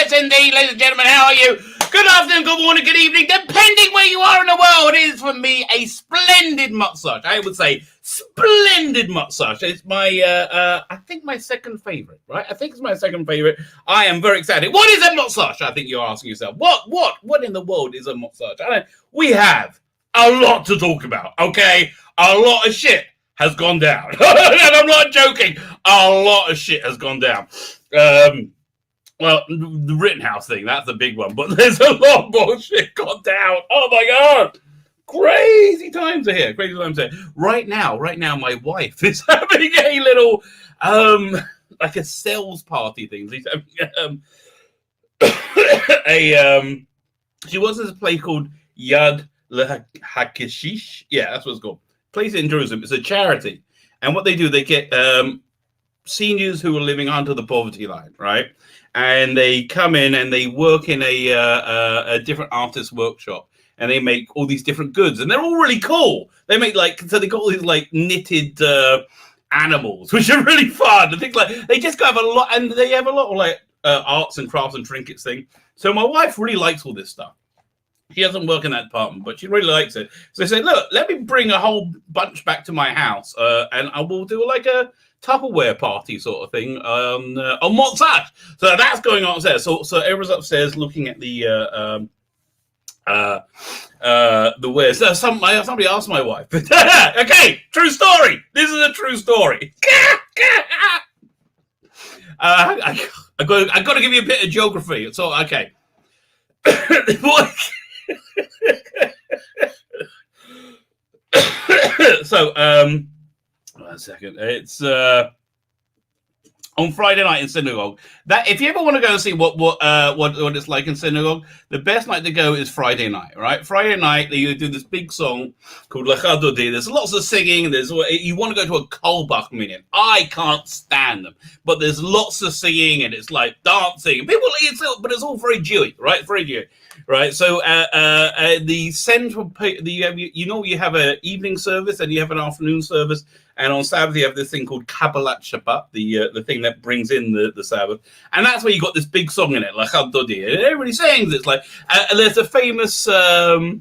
Yes, indeed, ladies and gentlemen, how are you? Good afternoon, good morning, good evening, depending where you are in the world. It is for me a splendid matzah. I would say splendid matzah. It's my, I think my second favorite, right? I think it's my second favorite. I am very excited. What is a matzah? I think you're asking yourself. What in the world is a matzah? We have a lot to talk about, okay? A lot of shit has gone down. And I'm not joking. A lot of shit has gone down. Well, the Rittenhouse thing, that's a big one. But there's a lot more shit gone down. Oh, my God. Crazy times are here. Crazy times are here. Right now, my wife is having a little, like a sales party thing. She's having she was in a place called Yad L'Hakeshish. Yeah, that's what it's called. Place in Jerusalem. It's a charity. And what they do, they get seniors who are living under the poverty line, right? And they come in and they work in a different artist workshop, and they make all these different goods, and they're all really cool. They make so they got all these like knitted animals, which are really fun. I think like they just have a lot, and they have a lot of like arts and crafts and trinkets thing. So my wife really likes all this stuff. She doesn't work in that department, but she really likes it. So they said, look, let me bring a whole bunch back to my house, and I will do like a Tupperware party sort of thing on Motzach. So that's going on upstairs. So everyone's upstairs looking at the wares. So somebody asked my wife. Okay, true story. This is a true story. I got to give you a bit of geography. So okay. So 1 second. It's on Friday night in synagogue. That if you ever want to go and see what it's like in synagogue, the best night to go is Friday night. Right? Friday night they do this big song called Lecha Dodi. There's lots of singing. You want to go to a Kolbach minyan. I can't stand them, but there's lots of singing and it's like dancing. But it's all very Jewish, right? Very Jewish. Right, so the central, you have an evening service and you have an afternoon service, and on Sabbath you have this thing called Kabbalat Shabbat, the thing that brings in the Sabbath, and that's where you got this big song in it, like Dodi, and everybody sings. It's like there's a famous. I've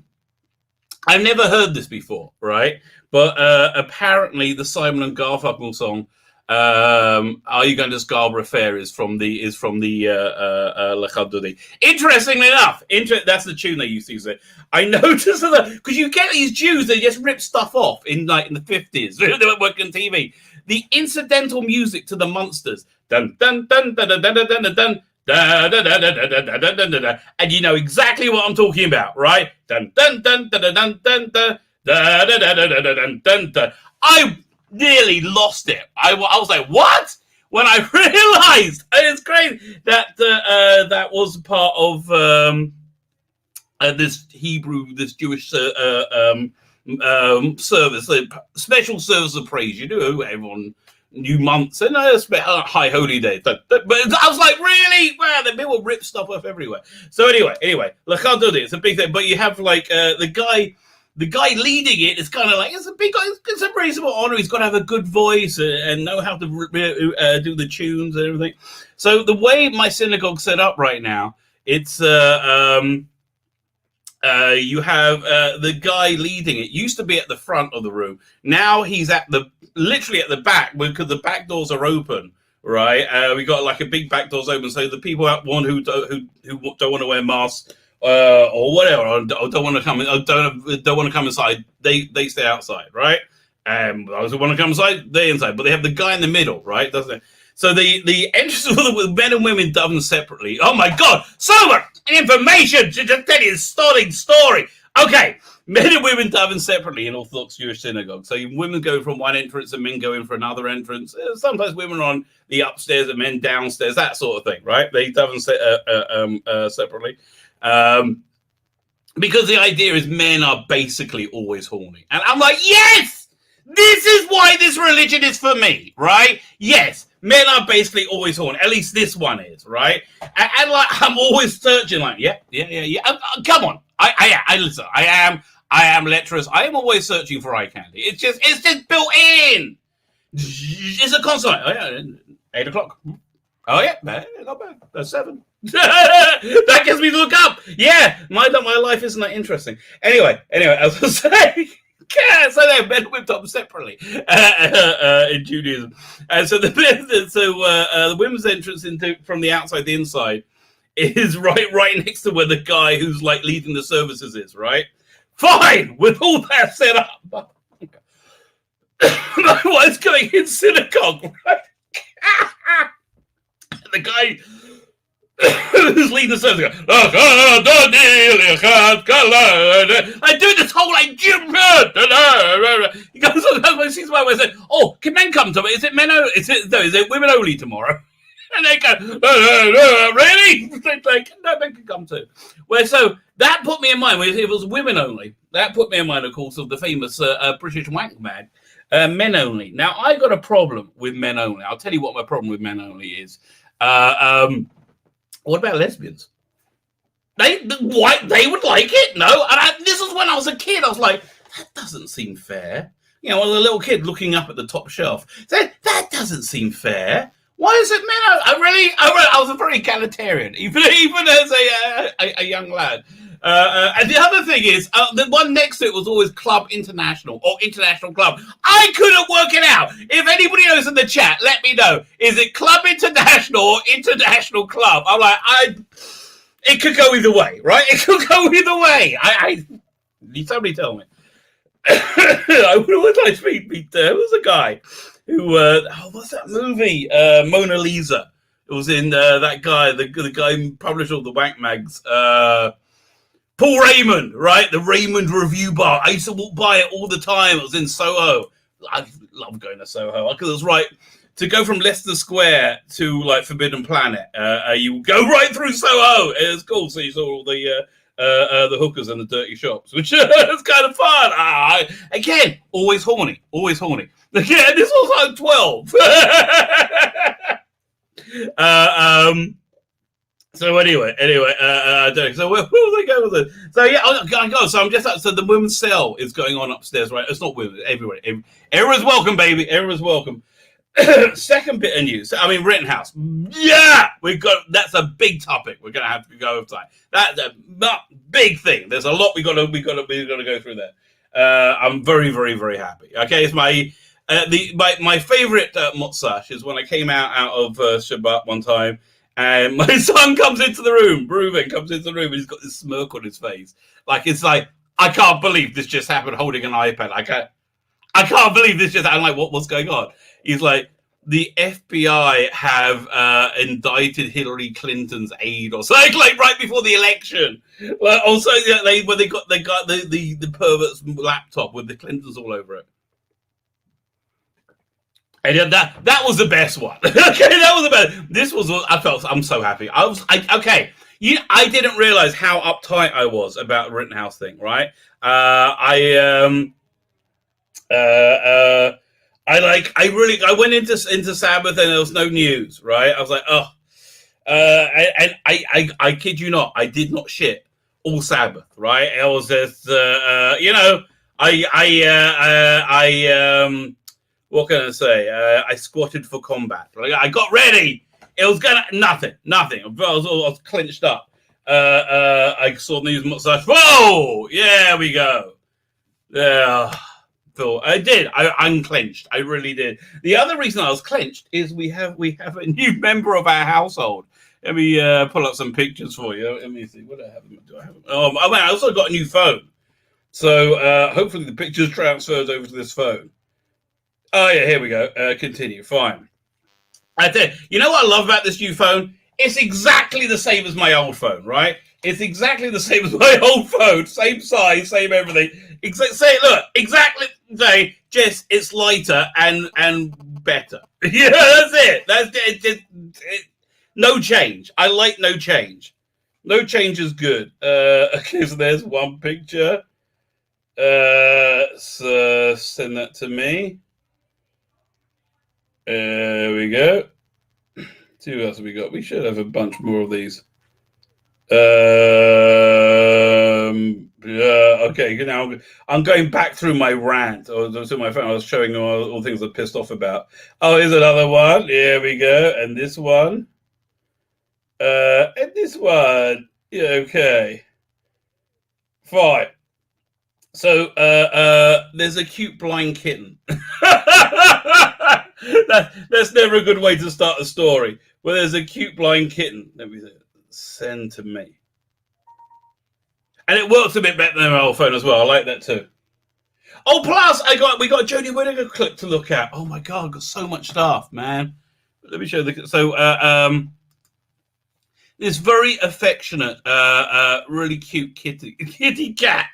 never heard this before, right? But apparently the Simon and Garfunkel song. Are you going to Scarborough Fair is from the Lecha Dodi. Interestingly enough, that's the tune they used to use it. I noticed that because you get these Jews, they just rip stuff off in the 50s. They were working TV. The incidental music to the Munsters, dun dun dun dun dun dun dun dun dun. And you know exactly what I'm talking about, right? Dun dun dun dun dun dun dun dun dun dun. I nearly lost it. I was like, what? When I realized, and it's crazy that that was part of this Jewish service, special service of praise. You know, everyone new months and high holy day. But I was like, really? Wow, the people rip stuff off everywhere. So anyway, Lecha Dodi, it's a big thing. But you have like the guy leading it is kind of like, it's a reasonable honor. He's got to have a good voice and know how to do the tunes and everything. So the way my synagogue's set up right now, it's you have the guy leading it. Used to be at the front of the room. Now he's literally at the back because the back doors are open. Right, we got like a big back doors open, so the people who don't want to wear masks. Or whatever, or don't want to come in, don't want to come inside. They stay outside, right? Those who want to come inside, they inside. But they have the guy in the middle, right? Doesn't it? So the entrance with men and women done separately. Oh my God! So much information to just tell you a stunning story. Okay, men and women daven separately in Orthodox Jewish synagogue. So women go from one entrance and men go in for another entrance. Sometimes women are on the upstairs and men downstairs, that sort of thing, right? They daven separately. Because the idea is men are basically always horny. And I'm like, yes! This is why this religion is for me, right? Yes, men are basically always horny. At least this one is, right? And like, I'm always searching like, yeah. Come on. I listen, I am lecherous. I am always searching for eye candy. It's just built in. It's a constant. 8 o'clock. Oh yeah, not bad. That's 7. That gets me to look up. Yeah, my life isn't that interesting. Anyway, as I was saying, so they're men whipped up separately in Judaism, and so the women's entrance from the outside, the inside, is right next to where the guy who's like leading the services is. Right, fine. With all that set up, my wife's going in synagogue. Right, the guy who's leading the service goes, I do this whole like he goes on, sees my way and says, oh, can men come to it? Is it women only tomorrow? And they go, really? Like, no, men can come too. Well, so that put me in mind, if it was women only, that put me in mind, of course, of the famous British wank mag, men only. Now, I got a problem with men only. I'll tell you what my problem with men only is. What about lesbians? They would like it? No. And this was when I was a kid. I was like, that doesn't seem fair. You know, as a little kid looking up at the top shelf, said, that doesn't seem fair. Why is it men? I was a very egalitarian, even as a young lad. And the other thing is, the one next to it was always Club International or International Club. I couldn't work it out. If anybody knows in the chat, let me know. Is it Club International or International Club? I'm like, it could go either way, right? It could go either way. Somebody tell me. I would always like to meet there was a guy who, what's that movie? Mona Lisa. It was in that guy, the guy who published all the wank mags. Paul Raymond, right? The Raymond Review Bar. I used to walk by it all the time. It was in Soho. I love going to Soho because it was right to go from Leicester Square to like Forbidden Planet. You go right through Soho. It was cool. So you saw all the hookers and the dirty shops, which is kind of fun. Again, always horny. Again, this was like 12. So anyway, so where was I going with it? So yeah, I go. So I'm just so the women's cell is going on upstairs, right? It's not women, everywhere. Everyone's welcome, baby. Everyone's welcome. Second bit of news. I mean, Rittenhouse. Yeah, that's a big topic. We're gonna have to go over time. That's a big thing. There's a lot we got to go through there. I'm very, very, very happy. Okay, it's my favorite motzash is when I came out of Shabbat one time. And my son comes into the room, Reuven comes into the room, and he's got this smirk on his face. It's like, I can't believe this just happened holding an iPad. I can't believe this just happened. I'm like, what's going on? He's like, the FBI have indicted Hillary Clinton's aide or something, like right before the election. Like, also, they got the pervert's laptop with the Clintons all over it. And that was the best one. Okay, that was the best. This was what I'm so happy. I didn't realize how uptight I was about the Rittenhouse thing, right? I went into Sabbath and there was no news, right? I was like, oh, and I kid you not, I did not shit all Sabbath, right? I was just, what can I say? I squatted for combat. Like, I got ready. It was nothing. I was clenched up. I saw the news and was like, whoa, yeah, we go. Yeah. I did. I unclenched. I really did. The other reason I was clenched is we have a new member of our household. Let me pull up some pictures for you. Let me see. What do I have? Oh, man, I also got a new phone. So hopefully the pictures transfers over to this phone. Oh, yeah, here we go. Continue. Fine. I tell you, you know what I love about this new phone? It's exactly the same as my old phone, right? It's exactly the same as my old phone. Same size, same everything. Exactly. Just it's lighter and better. Yeah, that's it. That's it. No change. I like no change. No change is good. Okay, so there's one picture. So send that to me. There we go. See what else have we got? We should have a bunch more of these. Okay, now I'm going back through my rant or to my phone. I was showing all things I'm pissed off about. Oh, here's another one. Here we go. And this one. get this one. Yeah, okay. Fine. So there's a cute blind kitten. That's never a good way to start a story. Well, there's a cute blind kitten. Let me send to me. And it works a bit better than my old phone as well. I like that too. Oh, plus we got a Jodie Whittaker clip to look at. Oh my god, I've got so much stuff, man. Let me show you. This very affectionate, really cute kitty cat.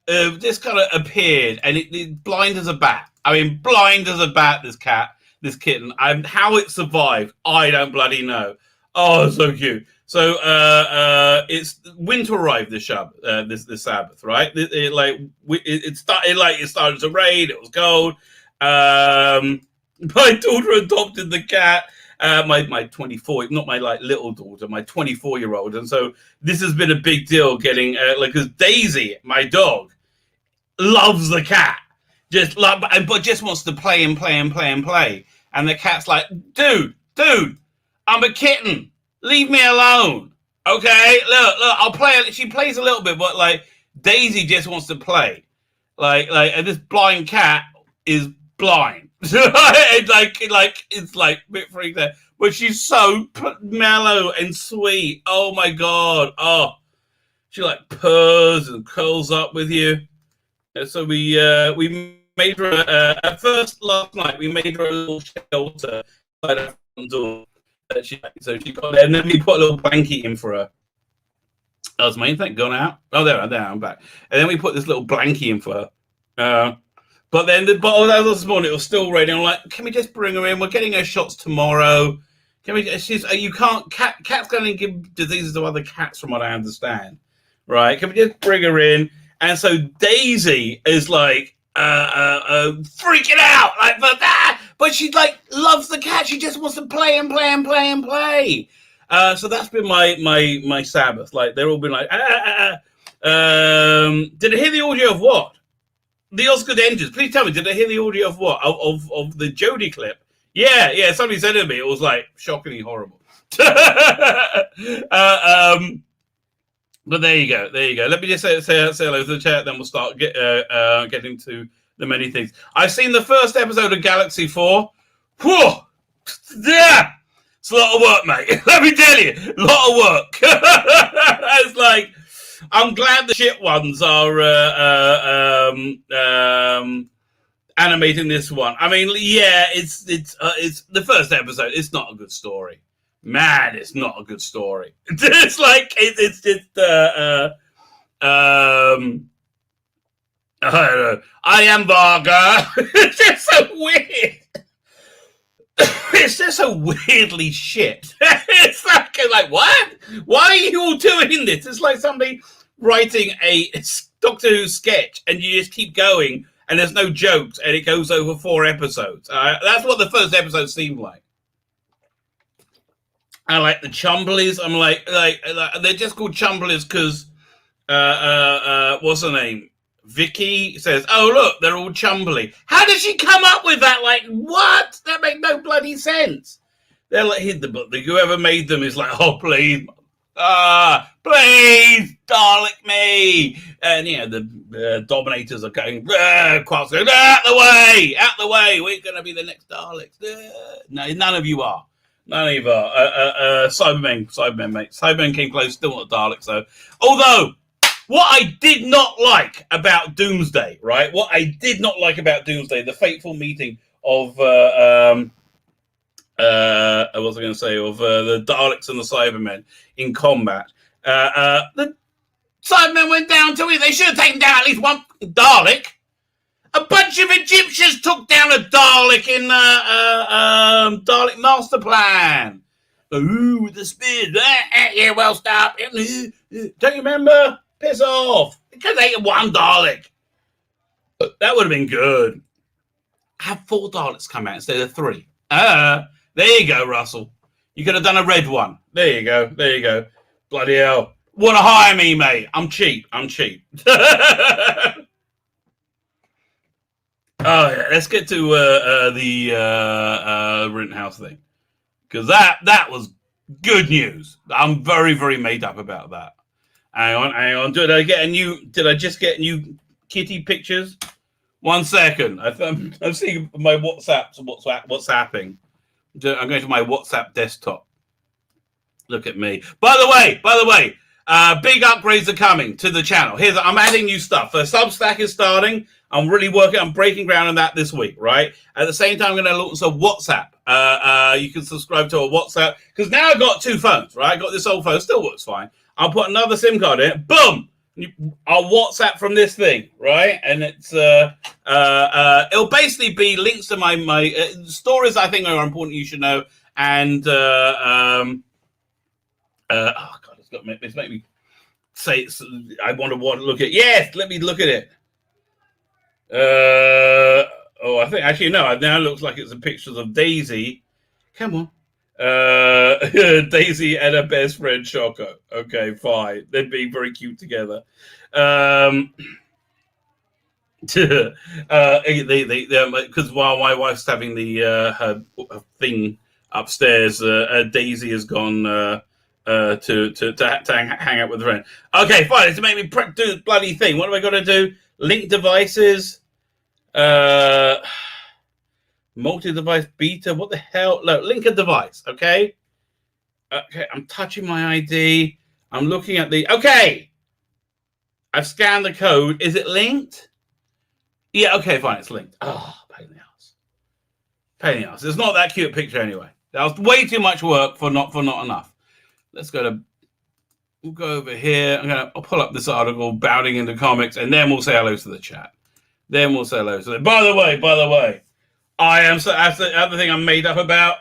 This kind of appeared, and it blind as a bat. I mean, blind as a bat. This kitten. How it survived, I don't bloody know. Oh, so cute. So it's winter arrived this Sabbath, right? It started to rain. It was cold. My daughter adopted the cat. My 24, not my little daughter, my 24-year-old, and so this has been a big deal. Getting because Daisy, my dog, loves the cat, but just wants to play and play and play and play. And the cat's like, dude, I'm a kitten. Leave me alone. Okay, look, I'll play. She plays a little bit, but Daisy just wants to play. And this blind cat is blind. It's a bit freaked out, but she's so mellow and sweet. Oh my god! Oh, she purrs and curls up with you. So we made her at first last night. We made her a little shelter by the front door. So she got there, and then we put a little blanket in for her. Oh, is my internet gone out? Oh, there, I'm back. And then we put this little blanket in for her. But then this morning it was still raining. I'm like, can we just bring her in? We're getting her shots tomorrow. Can we? You can't. Cats going to give diseases to other cats, from what I understand, right? Can we just bring her in? And so Daisy is freaking out, but she loves the cat. She just wants to play and play and play and play. So that's been my Sabbath. They're all been did I hear the audio of what? The Oscar engines. Please tell me, did I hear the audio of what? Of the Jodie clip? Yeah. Somebody said to me it was shockingly horrible. But there you go. Let me just say hello to the chat, then we'll start getting to the many things. I've seen the first episode of Galaxy 4. Whew! Yeah! It's a lot of work, mate. Let me tell you, a lot of work. It's I'm glad the shit ones are animating this one. I mean, yeah, it's the first episode. It's not a good story, man. It's not a good story. It's it's just I don't know. I am Varga. It's just so weird. It's just so weirdly shit. It's what? Why are you all doing this? It's like somebody writing a Doctor Who sketch, and you just keep going, and there's no jokes, and it goes over 4 episodes. That's what the first episode seemed like. I like the Chumblies. I'm they're just called Chumblies because what's her name? Vicky says, "Oh look, they're all Chumbly." How did she come up with that? What? That makes no bloody sense. They're whoever made them is oh please, please, Dalek me. And the Dominators are going, Quark's going, out the way. We're going to be the next Daleks. No, none of you are. Cybermen, mate. Cybermen came close, still not Daleks though. Although, what I did not like about Doomsday, right? What I did not like about Doomsday, the fateful meeting of what was I going to say? Of the Daleks and the Cybermen in combat. The Cybermen went down to it. They should have taken down at least one Dalek. A bunch of Egyptians took down a Dalek in Dalek Master Plan. Ooh, with the spears. Yeah, well, stop. Don't you remember? Piss off. Because they had one Dalek. That would have been good. Have 4 Daleks come out instead of 3. There you go, Russell. You could have done a red one. There you go. Bloody hell. Want to hire me, mate? I'm cheap. Oh, yeah. Let's get to the Rittenhouse thing. Because that was... Good news. I'm very, very made up about that. Hang on. Did I just get new kitty pictures? 1 second. I'm seeing my what's happening. I'm going to my WhatsApp desktop. Look at me. By the way, big upgrades are coming to the channel. I'm adding new stuff. The Substack is starting. I'm breaking ground on that this week, right? At the same time, I'm going to launch a WhatsApp. You can subscribe to a WhatsApp, because now I've got 2 phones, right? I got this old phone, still works fine. I'll put another SIM card in it. Boom! I'll WhatsApp from this thing, right? And it's it'll basically be links to my stories I think are important you should know, and oh god, it's made me say I want to look at. Yes, let me look at it. I think actually no. It now looks like it's a pictures of Daisy. Come on. Daisy and her best friend Choco. Okay, fine. They're being very cute together. Because while my wife's having the her thing upstairs, Daisy has gone to hang out with a friend. Okay, fine. It's to make me do this bloody thing. What am I got to do? Link devices. Multi-device beta. What the hell? Look, link a device. Okay. I'm touching my ID. I'm looking at the. Okay. I've scanned the code. Is it linked? Yeah. Okay. Fine. It's linked. Oh, pain in the ass. Pain in the ass. It's not that cute picture anyway. That was way too much work for not enough. We'll go over here. I'll pull up this article, Bounding into Comics, and then we'll say hello to the chat. By the way. That's the other thing I'm made up about.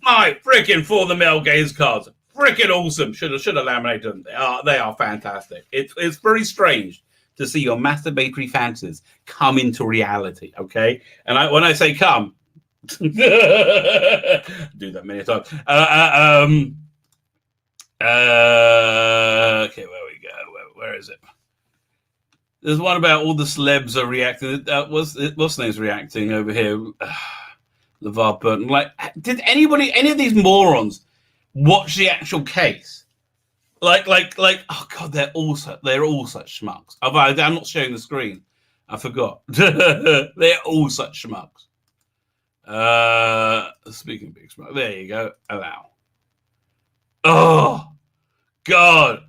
My freaking For the Male Gaze cards. Freaking awesome. Should have laminated them. They are fantastic. It's very strange to see your masturbatory fantasies come into reality, okay? And when I say come, do that many times. Okay, where we go? Where is it? There's one about all the celebs are reacting. What's the name's reacting over here? LeVar Burton. Like, did any of these morons watch the actual case? Like, oh god, they're all such schmucks. I'm not showing the screen. I forgot. They're all such schmucks. Speaking of big schmuck, there you go. Allow. Oh god.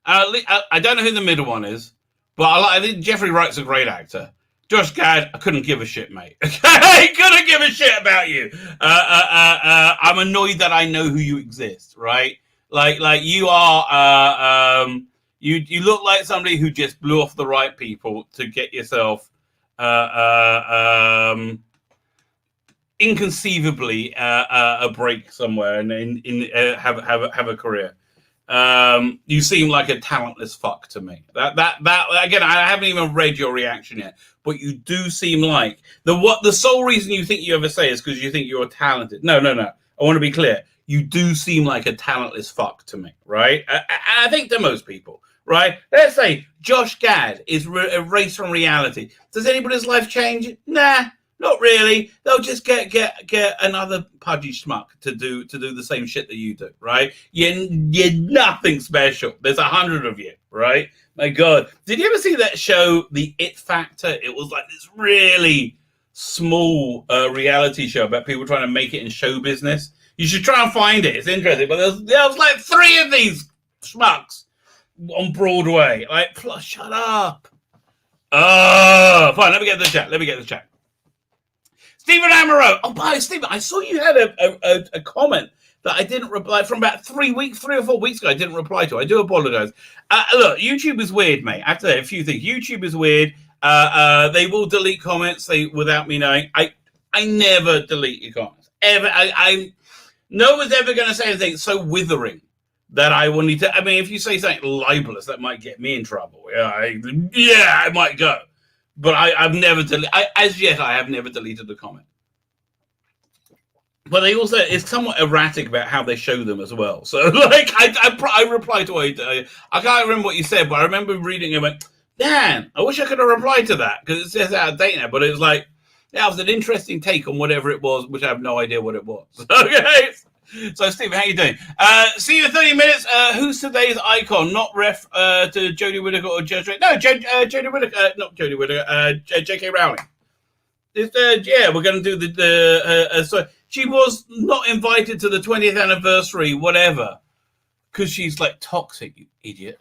I don't know who the middle one is. But I think Jeffrey Wright's a great actor. Josh Gad, I couldn't give a shit, mate. I couldn't give a shit about you. I'm annoyed that I know who you exist, right? Like you are. You look like somebody who just blew off the right people to get yourself inconceivably a break somewhere and have a career. You seem like a talentless fuck to me. That again, I haven't even read your reaction yet, but you do seem like the sole reason you think you ever say is because you think you're talented. No. I want to be clear. You do seem like a talentless fuck to me, right? I think to most people, right? Let's say Josh Gad is erased from reality. Does anybody's life change? Nah. Not really. They'll just get another pudgy schmuck to do the same shit that you do, right? You're nothing special. There's 100 of you, right? My God, did you ever see that show, The It Factor? It was like this really small reality show about people trying to make it in show business. You should try and find it. It's interesting. But there was like 3 of these schmucks on Broadway. Like, shut up. Oh, fine. Let me get the chat. Stephen Amaro. Oh, by Stephen, I saw you had a comment that I didn't reply from about 3 or 4 weeks ago. I didn't reply to. I do apologize. Look, YouTube is weird, mate. I have to say a few things. YouTube is weird. They will delete comments without me knowing. I never delete your comments. Ever. No one's ever going to say anything so withering that I will need to. I mean, if you say something libelous, that might get me in trouble. I might go. But I've never deleted. As yet, I have never deleted a comment. But they also it's somewhat erratic about how they show them as well. So, like, I replied to it. I can't remember what you said, but I remember reading it and went, "Damn, I wish I could have replied to that because it's just out of date now." But it was like, that was an interesting take on whatever it was, which I have no idea what it was. Okay. So, Stephen, how you doing? See you in 30 minutes. Who's today's icon? Not ref to Jodie Whittaker or Judge Drake. No, Jodie Whittaker. Not Jodie Whittaker. J.K. Rowling. Yeah, we're going to do the. So she was not invited to the 20th anniversary, whatever, because she's like toxic, you idiot.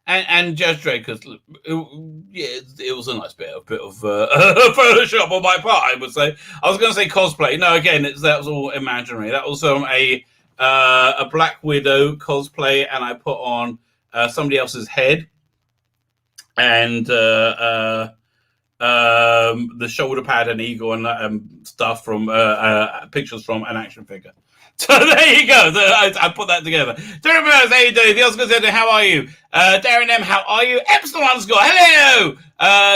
And Judge Drake, because it was a nice bit of Photoshop on my part, I would say. I was going to say cosplay. No, again, that was all imaginary. That was a Black Widow cosplay, and I put on somebody else's head and the shoulder pad and eagle and stuff from pictures from an action figure. So there you go. I put that together. Darren Burns, how you doing? The Oscar said, how are you? Darren M, how are you? Epsilon _ hello.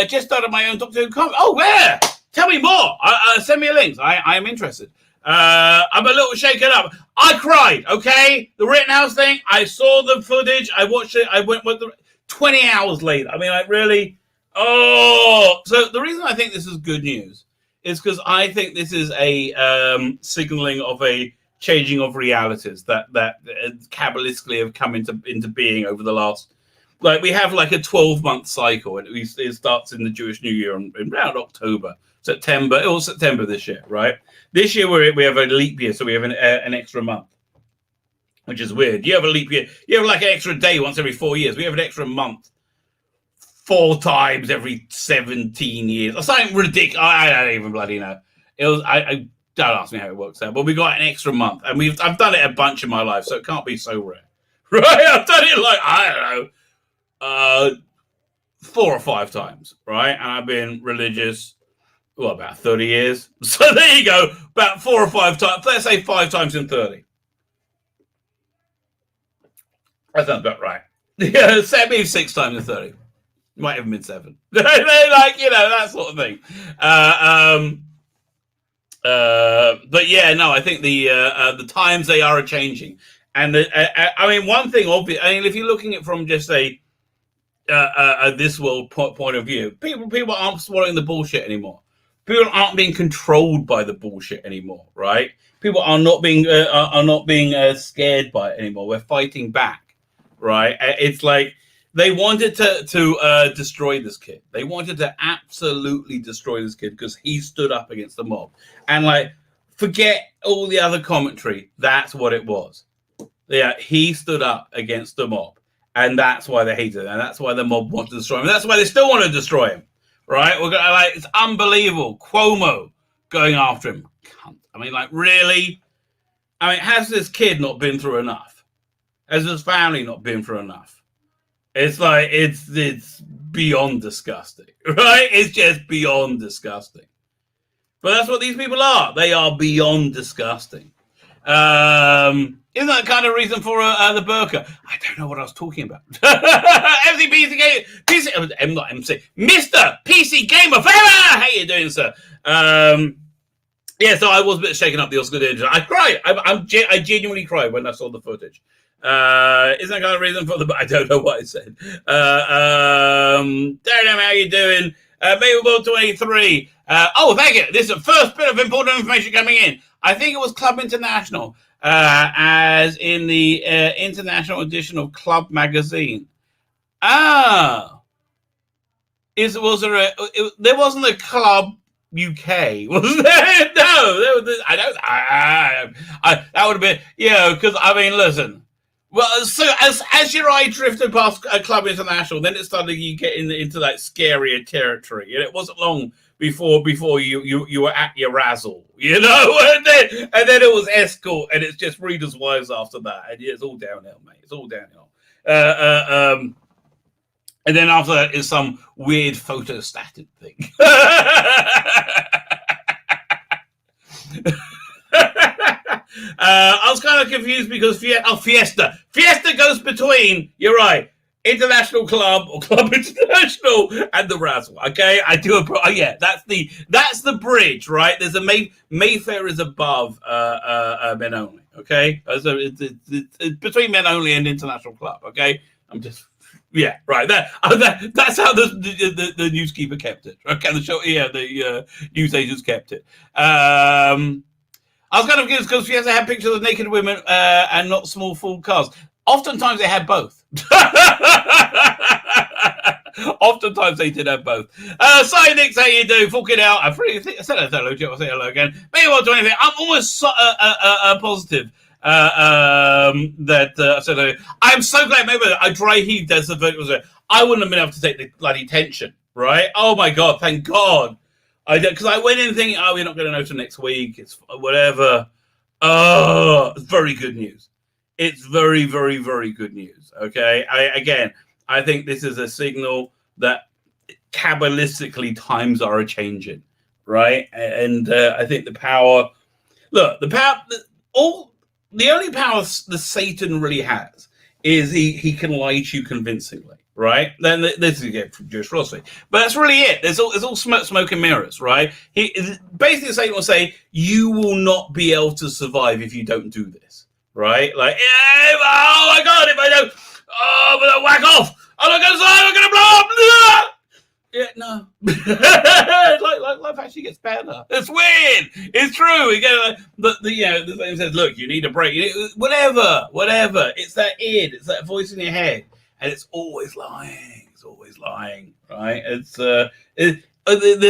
Just started my own Doctor Who comic. Oh, where? Tell me more. Send me a link. I am interested. I'm a little shaken up. I cried, okay? The Rittenhouse thing, I saw the footage. I watched it. I went with 20 hours later. I mean, like, really? Oh. So the reason I think this is good news is because I think this is a signaling of a changing of realities that Kabbalistically have come into being over the last, like, we have like a 12-month cycle, and it starts in the Jewish New Year in around October, September. It was September this year, right? This year we have a leap year, so we have an extra month, which is weird. You have a leap year, you have like an extra day once every 4 years. We have an extra month 4 times every 17 years, or something ridiculous. I don't even bloody know. It was I don't ask me how it works out, but we got an extra month, and I've done it a bunch in my life, so it can't be so rare, right? I've done it like, I don't know, 4 or 5 times, right? And I've been religious, well, about 30 years. So there you go, about 4 or 5 times. Let's say 5 times in 30. That sounds about right. Yeah, maybe 6 times in 30. Might have been 7. Like, that sort of thing. But yeah, no, I think the times they are changing, and I mean, one thing obvious. I mean, if you're looking at it from just a this world point of view, people aren't swallowing the bullshit anymore. People aren't being controlled by the bullshit anymore, right? People are not being scared by it anymore. We're fighting back, right? It's like they wanted to destroy this kid. They wanted to absolutely destroy this kid because he stood up against the mob. And like, forget all the other commentary. That's what it was. Yeah, he stood up against the mob, and that's why they hated him, and that's why the mob wanted to destroy him. That's why they still want to destroy him, right? We're gonna, like, it's unbelievable. Cuomo going after him. I mean, like, really? I mean, has this kid not been through enough? Has his family not been through enough? It's like, it's beyond disgusting, right? It's just beyond disgusting. But that's what these people are. They are beyond disgusting. Isn't that the kind of reason for the burqa? I don't know what I was talking about. I'm not MC. Mr. PC Gamer Forever! How you doing, sir? Yeah, so I was a bit shaken up the Oscar dinner. I cried. I genuinely cried when I saw the footage. Isn't that kind of reason for the... I don't know what I said. Darren, how you doing? Mabel 23. Thank you. This is the first bit of important information coming in. I think it was Club International, as in the international edition of Club magazine. There wasn't a Club UK, was there? No, that would have been, because, I mean, listen. Well, so as your eye drifted past Club International, then it started getting into that scarier territory, and it wasn't long before you were at your razzle, and then it was Escort, and it's just Readers' Wives after that, and it's all downhill, mate. It's all downhill. And then after that is some weird photostatic thing. I was kind of confused because Fiesta goes between, you're right, International Club or Club International and the Razzle. Okay, I do that's the bridge, right? There's a Mayfair is above Men Only. Okay, so it's between Men Only and International Club. Okay, I'm just. Yeah, right. That's how the newskeeper kept it. Okay, the show. Yeah, the news agents kept it. I was kind of confused because she has to have pictures of naked women and not small full cars. Oftentimes they had both. Oftentimes they did have both. Nix, how you do? Fucking out. I said hello, Joe. I'll say hello again. Maybe I'll do anything. I'm almost positive that I said hello. I'm so glad. Maybe I dry heaved as the vote was. I wouldn't have been able to take the bloody tension, right? Oh my God, thank God. Because I went in thinking, we're not going to know till next week. It's whatever. Oh, it's very good news. It's very, very, very good news. Okay. I think this is a signal that Kabbalistically times are a changing, right? And I think the only power the Satan really has is he can lie to you convincingly, right? Then this is again from Jewish philosophy, but that's really it. It's all smoke and mirrors, right? Basically Satan will say you will not be able to survive if you don't do this, right? Like, oh my God, if I don't. I'm going to whack off. I'm not going to say, I'm going to blow up. Yeah, no. like life actually gets better. It's weird. It's true. The thing says, look, you need a break. Whatever. It's that id. It's that voice in your head. And it's always lying. Right? It's the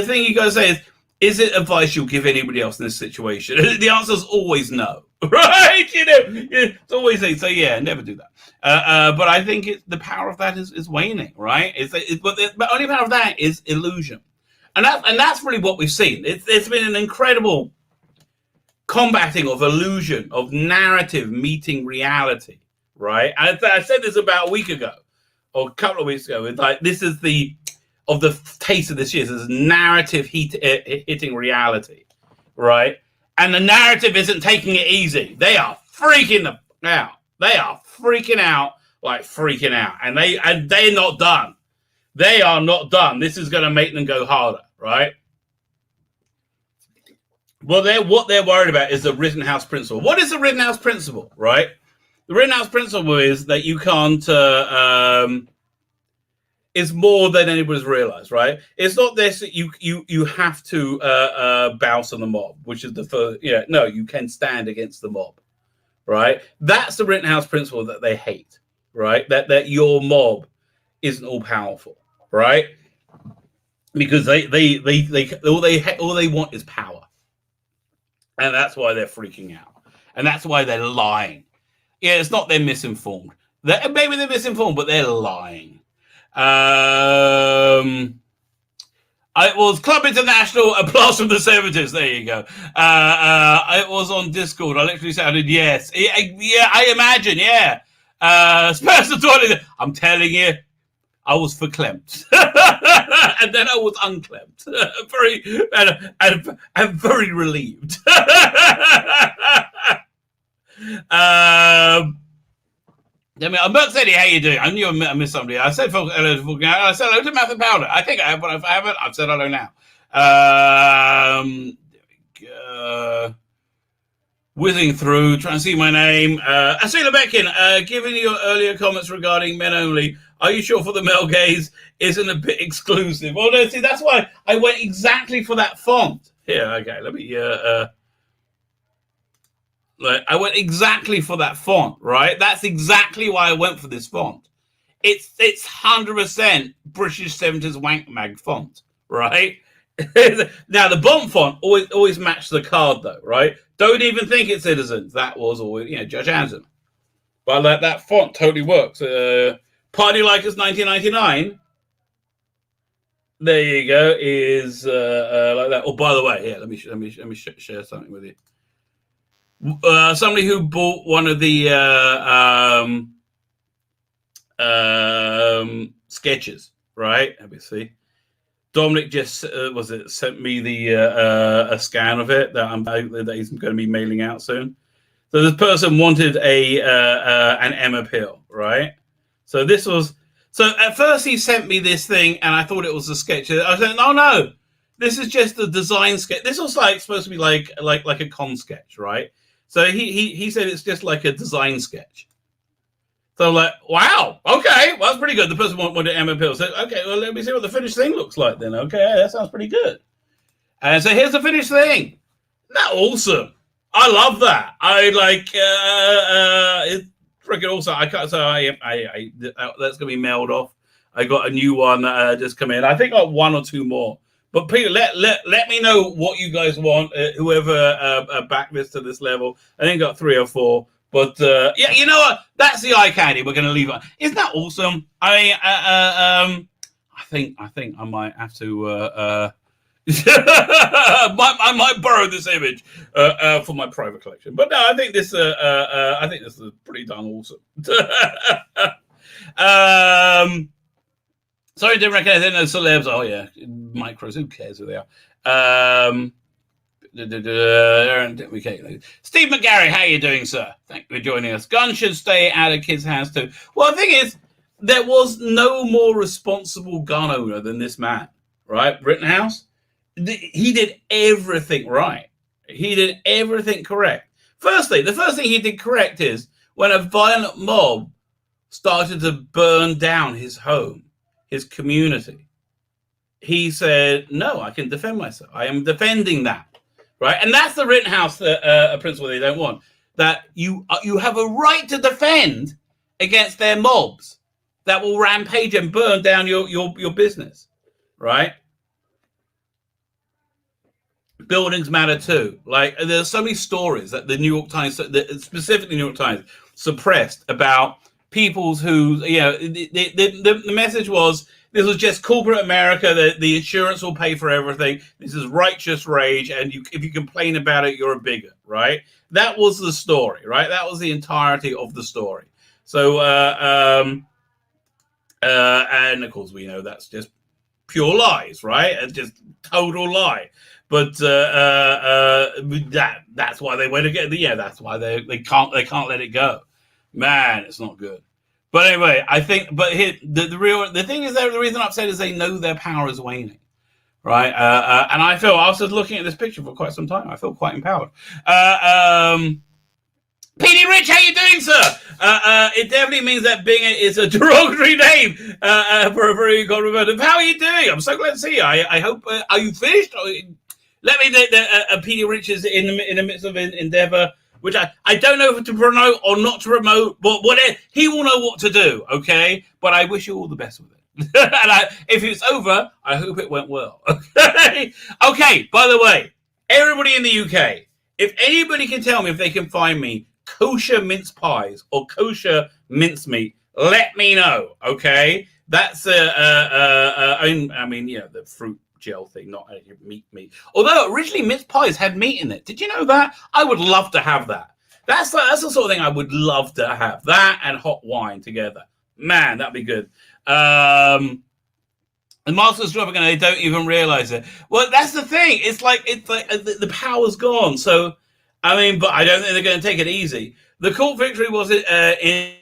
thing you got to say is it advice you'll give anybody else in this situation? The answer is always no. Right? It's always so. Yeah, never do that. But I think the power of that is waning. Right? But the only power of that is illusion, and that's really what we've seen. It's been an incredible combating of illusion, of narrative meeting reality. Right? And I said this about a week ago, or a couple of weeks ago. It's like this is the taste of this year. This is narrative hitting reality. Right? And the narrative isn't taking it easy. They are freaking out. They are freaking out, and they're not done. They are not done. This is going to make them go harder, right? Well, what they're worried about is the Rittenhouse principle. What is the Rittenhouse principle, right? The Rittenhouse principle is that you can't. It's more than anybody's realized, right? It's not this that you have to bounce on the mob, which is the first. No, you can stand against the mob, right? That's the Rittenhouse principle that they hate, right? That your mob isn't all powerful, right? Because they all they want is power, and that's why they're freaking out, and that's why they're lying. Yeah, it's not they're misinformed. Maybe they're misinformed, but they're lying. It was Club International, a blast from the 70s. There you go. It was on Discord. I literally sounded yes. Yeah, I imagine. Yeah. Spencer Twenty. I'm telling you, I was verklempt, and then I was unclempt. I'm very relieved. I'm not saying how you doing. I knew I missed somebody. I said hello to I said hello to Math and Powder. I think I have, but if I haven't, I've said hello now. Whizzing through, trying to see my name. Tzvi Lebetkin, given your earlier comments regarding men only, are you sure for the male gaze isn't a bit exclusive? Well, no, see, that's why I went exactly for that font. Here, okay, let me... I went exactly for that font, right? That's exactly why I went for this font. It's 100% British 70s wank mag font, right? Now the bomb font always matched the card though, right? Don't even think it's Citizens. That was always Judge Hansen. But that font totally works. Party Like It's 1999. There you go. Is like that. Oh, by the way, here let me share something with you. Somebody who bought one of the sketches, right? Let me see. Dominic just sent me the a scan of it that he's going to be mailing out soon. So this person wanted an Emma pill, right? So at first he sent me this thing, and I thought it was a sketch. I said, no, this is just a design sketch. This was supposed to be like a con sketch, right? So he said it's just like a design sketch. So I'm like, wow, okay, well, that's pretty good. The person wanted Emma Pill. So, okay, well, let me see what the finished thing looks like then. Okay, that sounds pretty good. And so here's the finished thing. Isn't that awesome? I love that. I like it's freaking awesome. I can't. So I that's gonna be mailed off. I got a new one just come in. I think I got one or two more. But Peter, let me know what you guys want. Whoever backed this to this level, I think I got three or four. But yeah, you know what? That's the eye candy. We're going to leave it. Isn't that awesome? I mean, I think I might have to. I might borrow this image for my private collection. But no, I think this is pretty darn awesome. Sorry, didn't recognize any of the celebs. Oh yeah, micros. Who cares who they are? Okay. Steve McGarry, how are you doing, sir? Thank you for joining us. Guns should stay out of kids' hands too. Well, the thing is, there was no more responsible gun owner than this man, right? Rittenhouse. He did everything right. He did everything correct. Firstly, the first thing he did correct is when a violent mob started to burn down his home, his community, he said, no, I can defend myself. I am defending that. Right. And that's the Rittenhouse principle they don't want, that you have a right to defend against their mobs that will rampage and burn down your business. Right. Buildings matter too. Like there's so many stories that the New York Times, specifically New York Times, suppressed about people's who, the message was, this was just corporate America. The insurance will pay for everything. This is righteous rage, and if you complain about it, you're a bigot, right? That was the story, right? That was the entirety of the story. So, and of course, we know that's just pure lies, right? It's just total lie. But that's why they went again. Yeah, that's why they can't let it go. Man, it's not good. But anyway, I think. But here, the thing is, the reason I'm upset is they know their power is waning, right? And I was just looking at this picture for quite some time. I feel quite empowered. Petey Rich, how you doing, sir? It definitely means that Bing is a derogatory name for a very good reverted. How are you doing? I'm so glad to see you. I hope. Are you finished? Let me. Petey Rich is in the midst of an endeavor, which I don't know if to promote or not to promote, but whatever, he will know what to do. Okay, but I wish you all the best with it. And if it's over, I hope it went well. Okay. Okay. By the way, everybody in the UK, if anybody can tell me if they can find me kosher mince pies or kosher mincemeat, let me know. Okay, that's I mean, the fruit gel thing, not meat. Although originally mince pies had meat in it. Did you know that? I would love to have that. That's the sort of thing I would love to have. That and hot wine together. Man, that'd be good. The Masters dropping and they don't even realize it. Well, that's the thing. It's like the power's gone. So, I mean, but I don't think they're going to take it easy. The court victory was in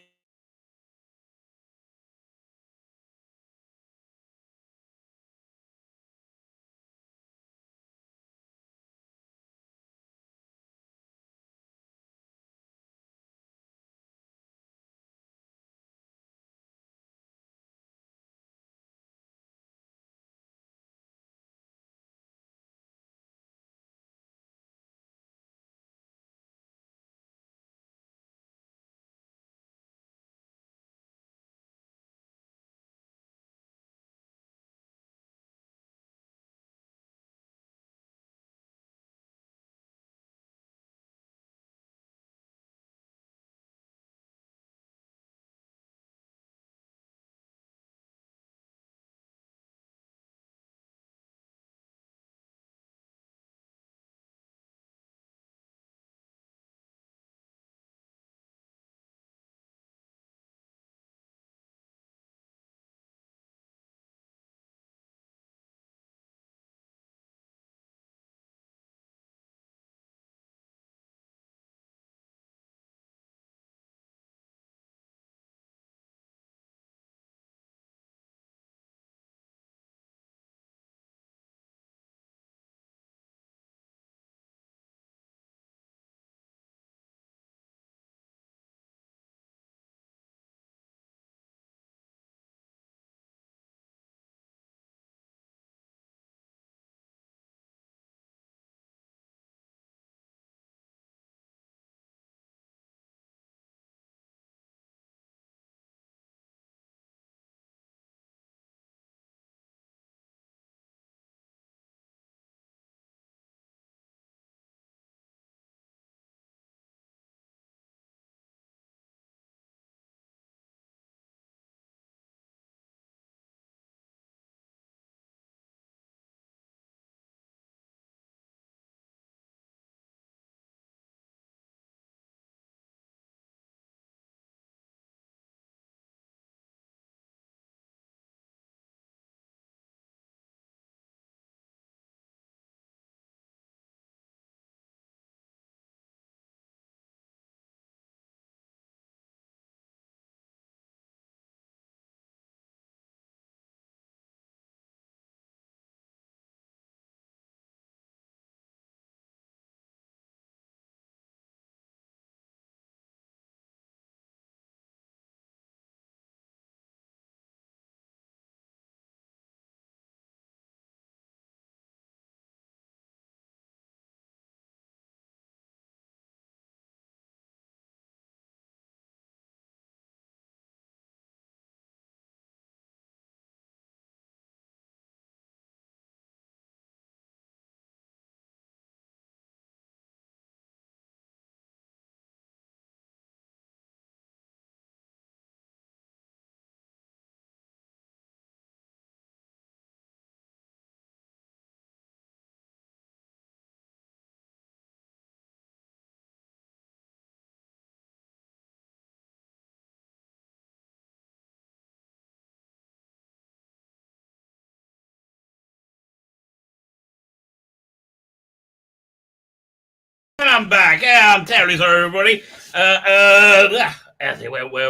I'm back. Yeah, I'm terribly sorry, everybody. Where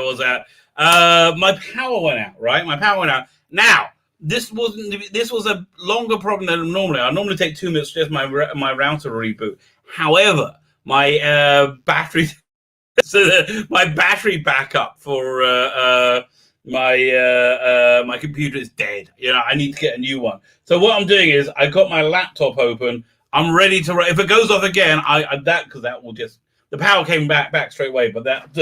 was that? My power went out, right? My power went out. Now, this was a longer problem than normally. I normally take 2 minutes just my router reboot. However, my battery my battery backup for my computer is dead. I need to get a new one. So what I'm doing is I got my laptop open. I'm ready to. If it goes off again, because that will just the power came back straight away. But that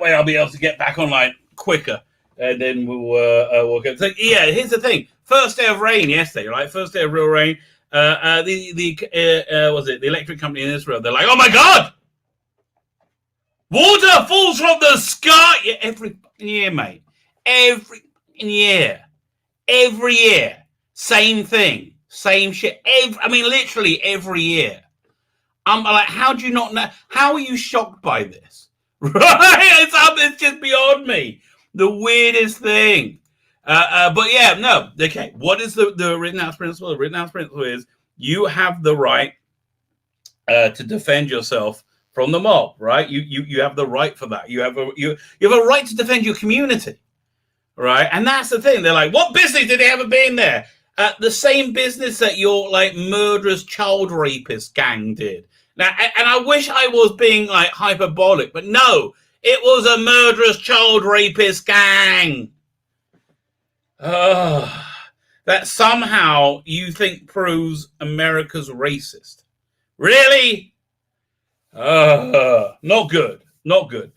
way I'll be able to get back online quicker, and then we'll get. So yeah, here's the thing. First day of rain yesterday, right? First day of real rain. The electric company in Israel? They're like, oh my God, water falls from the sky every year, mate. Every year, same thing, same shit. Literally every year. I'm like, how do you not know? How are you shocked by this? Right? It's just beyond me. The weirdest thing. But yeah, no. Okay, what is the Rittenhouse principle? The Rittenhouse principle is you have the right to defend yourself from the mob, right? You have the right for that. You have a right to defend your community, right? And that's the thing. They're like, what business did they ever be in there? The same business that your murderous child rapist gang did. Now, and I wish I was being hyperbolic, but no, it was a murderous child rapist gang. That somehow you think proves America's racist. Really? Not good. Water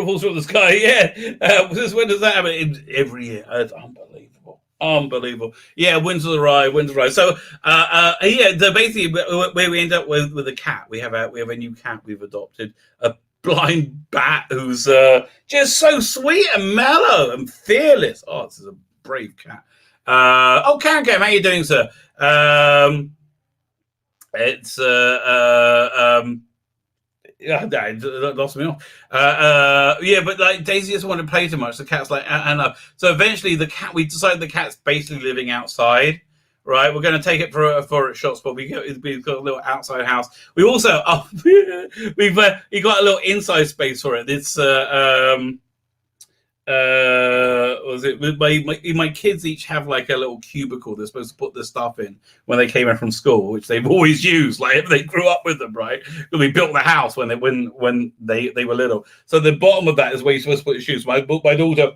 falls from the sky. Yeah. When does that happen? Every year. It's unbelievable. Yeah, winds of the ride. So, basically, where we end up with a cat, we have a new cat we've adopted, a blind bat who's just so sweet and mellow and fearless. Oh, this is a brave cat. Karen, how are you doing, sir? It's that lost me off. But Daisy doesn't want to play too much. The cat's like, so eventually we decided the cat's basically living outside. Right, we're going to take it for a short spot. We've got a little outside house. We also we got a little inside space for it. It's my kids each have a little cubicle they're supposed to put their stuff in when they came in from school, which they've always used if they grew up with them, right? Because we built the house when they were little. So the bottom of that is where you're supposed to put your shoes. My daughter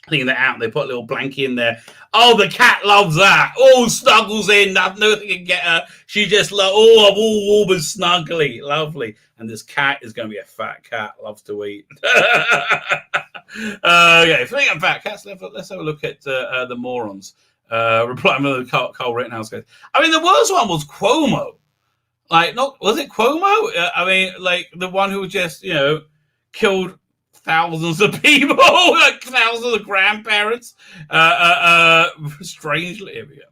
cleaned that out. They put a little blankie in there. Oh, the cat loves that. Oh, snuggles in. Nothing can get her. She just loves. Oh, I'm all warm and snuggly, lovely. And this cat is going to be a fat cat. Loves to eat. Speaking of fat cats, let's have a look at the morons. Replying to the Carl Rittenhouse case. The worst one was Cuomo. Was it Cuomo? The one who just killed thousands of people, thousands of grandparents. Strangely, here we go.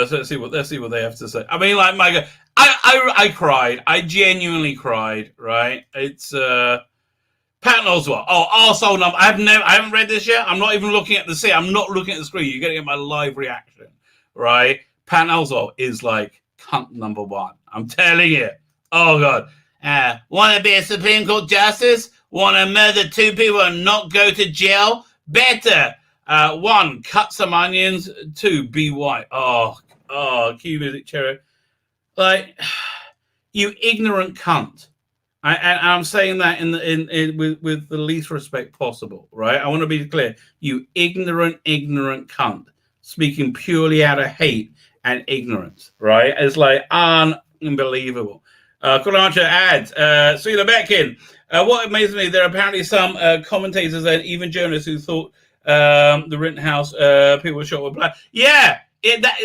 So let's see what they have to say. My God, I cried. I genuinely cried. Right? It's Patton Oswalt. Oh, arsehole number. I haven't read this yet. I'm not even looking at the screen. I'm not looking at the screen. You're getting my live reaction, right? Patton Oswalt is cunt number one. I'm telling you. Oh God. Want to be a Supreme Court justice? Want to murder 2 people and not go to jail? Better. 1, cut some onions. 2, be white. Oh, cue music, cherry. You ignorant cunt. I'm saying that with the least respect possible, right? I want to be clear. You ignorant cunt. Speaking purely out of hate and ignorance, right? It's unbelievable. Kolancha adds, Tzvi Lebetkin. What amazes me, there are apparently some commentators and even journalists who thought the Rittenhouse people were shot with blood. Yeah,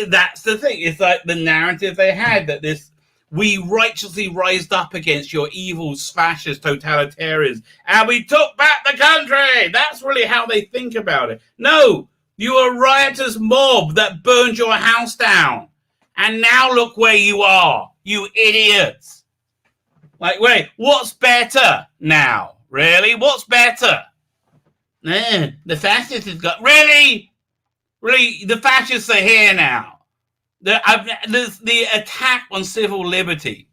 that's the thing. It's the narrative they had that we righteously rised up against your evil fascist totalitarians and we took back the country. That's really how they think about it. No, you are a riotous mob that burned your house down. And now look where you are, you idiots. Wait, what's better now? Really? What's better? The fascists have got... Really? The fascists are here now. The attack on civil liberty,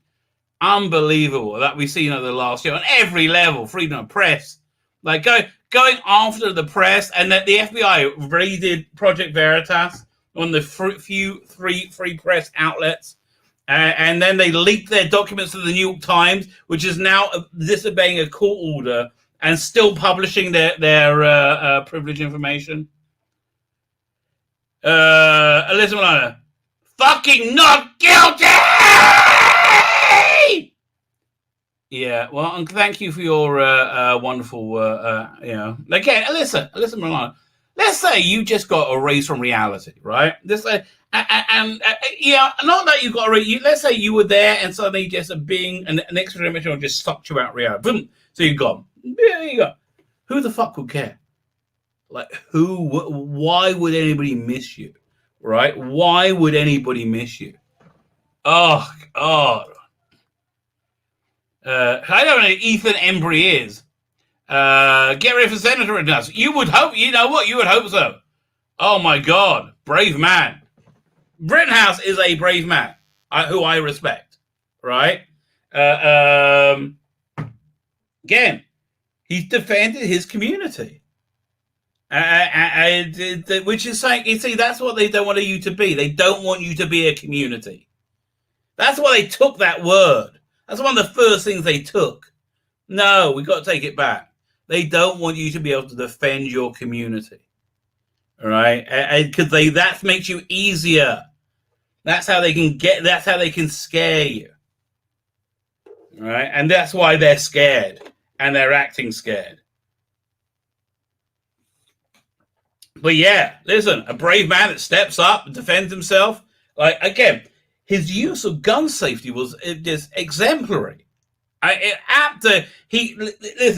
unbelievable, that we've seen over the last year on every level. Freedom of press, like going after the press, and that the FBI raided Project Veritas on the few free press outlets, and then they leaked their documents to the New York Times, which is now disobeying a court order and still publishing their privileged information. Alyssa Milano, fucking not guilty! Yeah, well, and thank you for your wonderful, again, Alyssa Milano, let's say you just got erased from reality, right? Not that you got erased, let's say you were there and suddenly just an extra dimension just sucked you out of reality. Boom, so you're gone. There you go. Who the fuck would care? Like, why would anybody miss you, right? Why would anybody miss you? Oh, God. I don't know who Ethan Embry is. Get ready for Senator and us. You would hope, you know what? You would hope so. Oh, my God. Brave man. Rittenhouse is a brave man who I respect, right? Again, he's defended his community. Which is saying, you see, that's what they don't want you to be. They don't want you to be a community. That's why they took that word. That's one of the first things they took. No, we've got to take it back. They don't want you to be able to defend your community. All right? Because that makes you easier. That's how they can scare you. All right? And that's why they're scared. And they're acting scared. But yeah, listen, a brave man that steps up and defends himself. Like, again, his use of gun safety was just exemplary. Listen,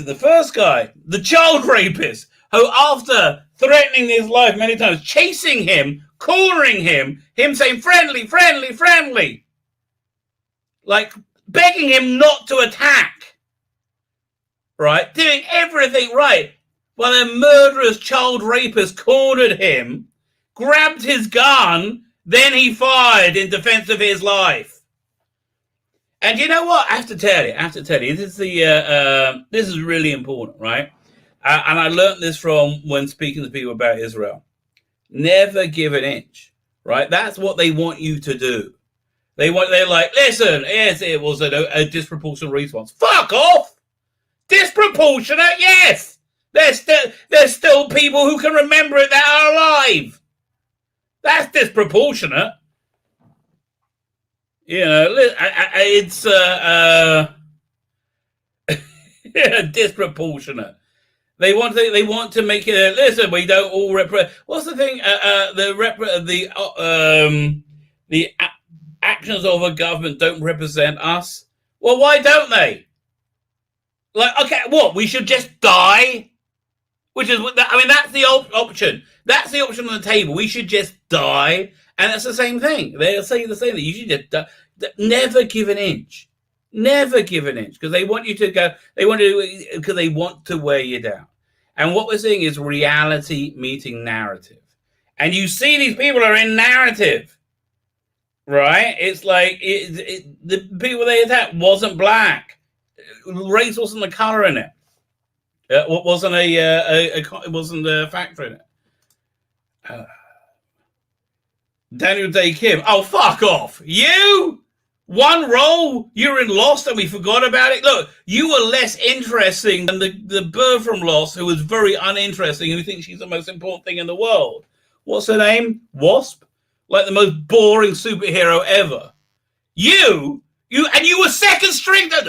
the first guy, the child rapist, who after threatening his life many times, chasing him, cornering him saying, friendly, friendly, friendly. Like, begging him not to attack. Right? Doing everything right. While a murderous child rapist cornered him, grabbed his gun, then he fired in defense of his life. And you know what? I have to tell you, this is really important, right? And I learned this from when speaking to people about Israel. Never give an inch, right? That's what they want you to do. They're like, listen, yes, it was a disproportionate response. Fuck off! Disproportionate, yes! There's still people who can remember it that are alive. That's disproportionate. You know, it's disproportionate. They want to make it. Listen, we don't all represent. What's the thing? The actions of a government don't represent us. Well, why don't they? Like, okay, what? We should just die. Which is, I mean, that's the option. That's the option on the table. We should just die. And that's the same thing. They're saying the same thing. You should just die. Never give an inch. Never give an inch. Because they want you to go, because they want to wear you down. And what we're seeing is reality meeting narrative. And you see these people are in narrative. Right? It's like, the people they attacked wasn't black. Race wasn't the color in it. It wasn't a factor in it. Daniel Day Kim. Oh, fuck off. You? One role? You're in Lost and we forgot about it? Look, you were less interesting than the bird from Lost, who was very uninteresting, who thinks she's the most important thing in the world. What's her name? Wasp? Like the most boring superhero ever. You were second string to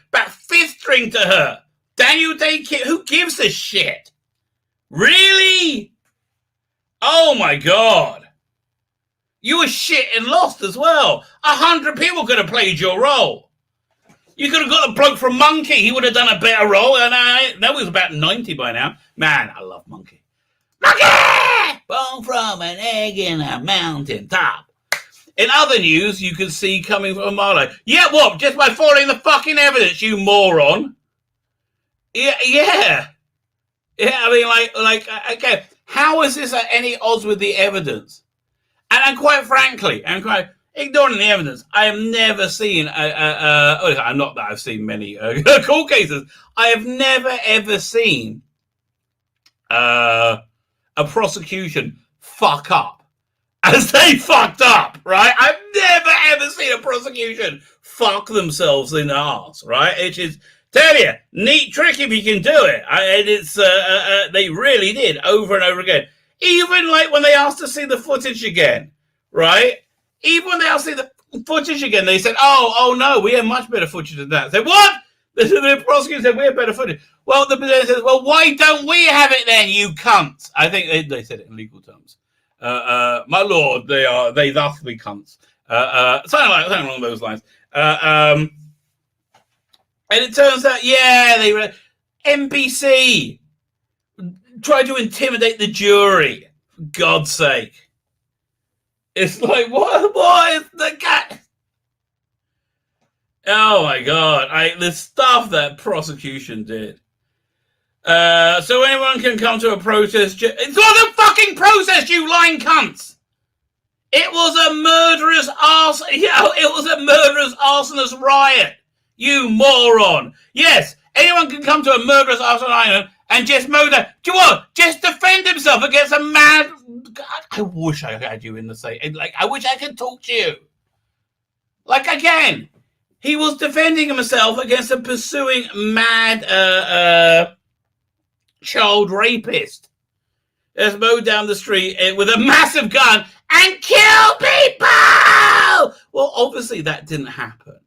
about fifth string to her. Daniel Day Kim, who gives a shit? Really? Oh my God. You were shit and Lost as well. 100 people could have played your role. You could have got the bloke from Monkey. He would have done a better role. And that was about 90 by now. Man, I love Monkey. Monkey! Born from an egg in a mountain top. In other news, you can see coming from Marlow. Yeah, what? Just by following the fucking evidence, you moron. Yeah. I mean, like, okay. How is this at any odds with the evidence? And quite frankly, ignoring the evidence, I have never seen not that I've seen many court cases. I have never ever seen a prosecution fuck up as they fucked up, right? I've never ever seen a prosecution fuck themselves in the arse, right? It is, tell you, neat trick if you can do it. And it's they really did over and over again. Even like when they asked to see the footage again, right? Even when they asked to see the footage again, they said, "Oh no, we have much better footage than that." They said, "What?" The prosecutor said, "We have better footage." Well, the defense says, "Well, why don't we have it then, you cunts?" I think they said it in legal terms. My lord, they thus be cunts. Something along those lines. And it turns out, NBC tried to intimidate the jury. For God's sake. It's like, what is the guy? Oh my God. The stuff that prosecution did. So anyone can come to a protest. It's not a fucking protest, you lying cunts! It was a murderous arson. It was a murderous arsonist riot. You moron. Yes, anyone can come to a murderous arson island and just murder. Do you what? Just defend himself against a mad. God, I wish I had you in the same. Like, I wish I could talk to you. Like, again, he was defending himself against a pursuing mad child rapist that's mowed down the street with a massive gun and kill people. Well, obviously that didn't happen.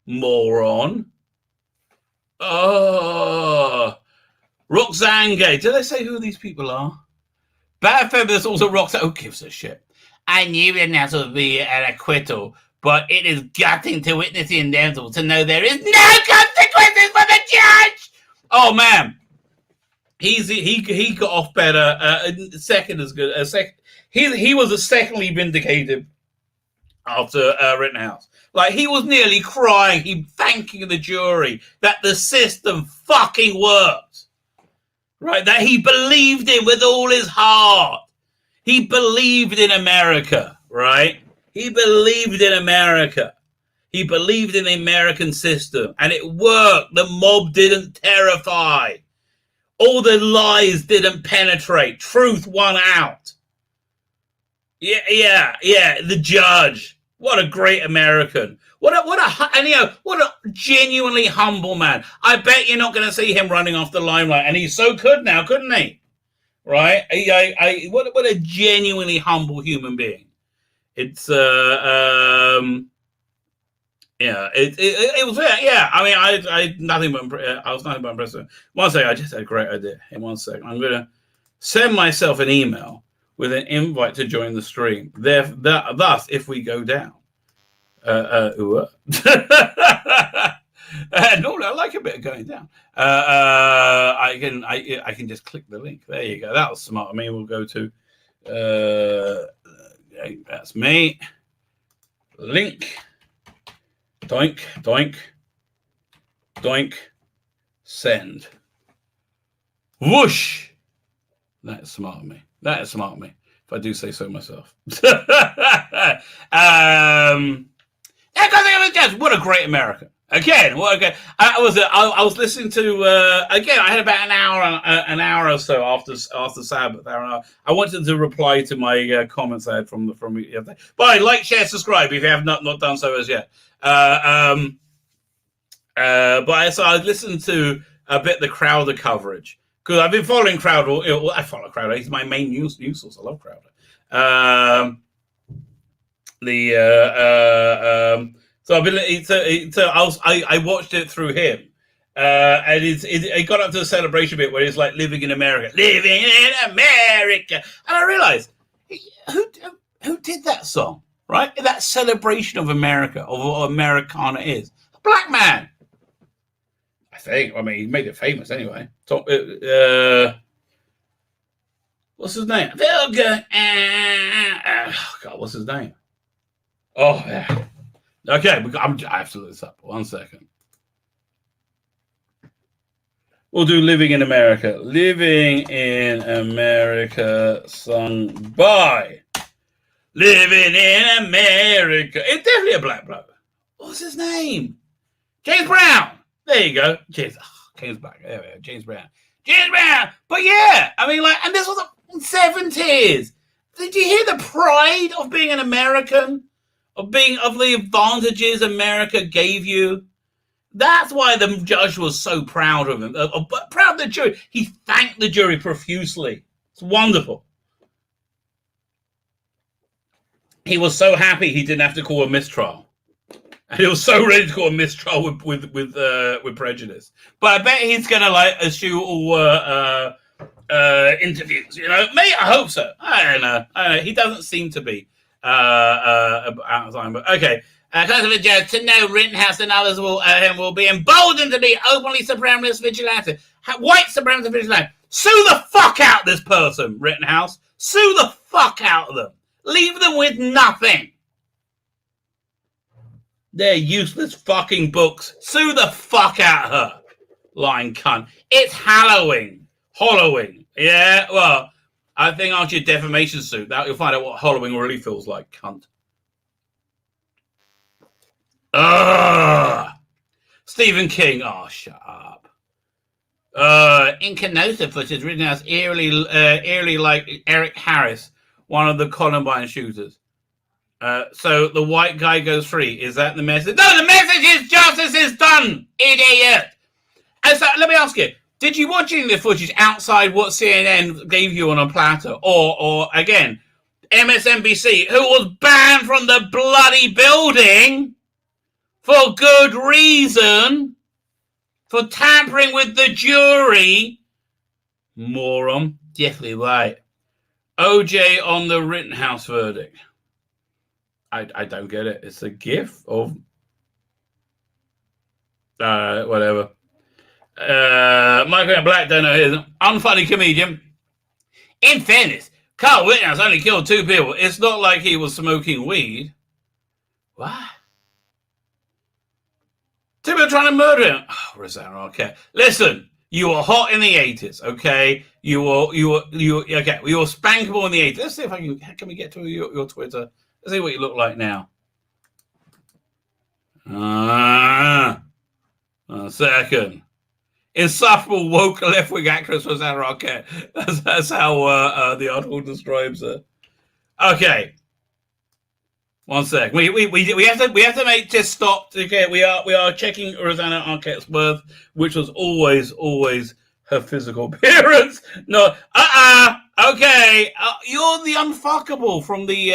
Moron. Oh, Roxane Gay. Did I say who these people are? Bad feminist also Roxane. Who gives a shit? I knew it now would be an acquittal, but it is gutting to witness the inevitable to know there is no consequences for the judge. Oh man, he got off better. Second as good. He was a secondly vindicated after Rittenhouse. Like, he was nearly crying. He thanking the jury that the system fucking worked. Right? That he believed in with all his heart. He believed in America, right? He believed in America. He believed in the American system. And it worked. The mob didn't terrify. All the lies didn't penetrate. Truth won out. Yeah. The judge. What a great American. What a genuinely humble man. I bet you're not going to see him running off the limelight. And he so could now, couldn't he? Right? What a genuinely humble human being. It's it was I mean, I nothing but I was nothing but impressed. One second, I just had a great idea. In 1 second, I'm gonna send myself an email with an invite to join the stream. Thus, if we go down, normally I like a bit of going down. I can just click the link. There you go. That was smart. I mean, we'll go to that's me. Link. Doink, doink, doink, send. Whoosh! That is smart of me. If I do say so myself. What a great American. Again, I was listening to again. I had about an hour or so after Sabbath. I wanted to reply to my comments I had from the other day. But like, share, subscribe if you have not done so as yet. But so I listened to a bit of the Crowder coverage because I've been following Crowder. I follow Crowder. He's my main news source. I love Crowder. So I watched it through him, and it got up to the celebration bit where he's like living in America, and I realized who did that song, right? That celebration of America, of what Americana is, a black man. I think. I mean, he made it famous anyway. What's his name? Oh God, what's his name? Oh yeah. Okay, I have to look this up. 1 second. We'll do Living in America. Living in America, sung by living in America. It's definitely a black bloke. What's his name? James Brown. There you go. James back. There we go. James Brown. But yeah, I mean, like, and this was the 70s. Did you hear the pride of being an American? Of the advantages America gave you? That's why the judge was so proud of him. Proud of the jury. He thanked the jury profusely. It's wonderful. He was so happy he didn't have to call a mistrial. And he was so ready to call a mistrial with prejudice. But I bet he's gonna like eschew all interviews. You know, mate. I hope so. I don't know. He doesn't seem to be out of time. But okay. Thanks for the judge to know Rittenhouse and others will be emboldened to be openly supremacist vigilante. White supremacist vigilante. Sue the fuck out this person, Rittenhouse. Sue the fuck out of them. Leave them with nothing. They're useless fucking books. Sue the fuck out of her. Lying cunt. It's Halloween. Yeah, well, I think after your defamation suit, that you'll find out what Halloween really feels like, cunt. Stephen King. Oh, shut up. Incanota footage written as eerily like Eric Harris, one of the Columbine shooters. So the white guy goes free. Is that the message? No, the message is justice is done, idiot. And so let me ask you, did you watch any of the footage outside what CNN gave you on a platter? Or again, MSNBC, who was banned from the bloody building for good reason, for tampering with the jury? Moron. Definitely right. OJ on the Rittenhouse verdict. I don't get it. It's a gif of whatever. Michael Black, don't know his unfunny comedian. In fairness, Carl Rittenhouse only killed 2 people. It's not like he was smoking weed. What? 2 people trying to murder him. Oh, Rosanna Arquette. Listen, you were hot in the 80s, okay? You were spankable in the 80s. Let's see if can we get to your Twitter? Let's see what you look like now. A second. Insufferable woke left-wing actress Rosanna Arquette. That's how the article describes her. Okay. One sec. We have to make just stop. Okay, we are checking Rosanna Arquette's worth, which was always her physical appearance. No, okay. You're the unfuckable from the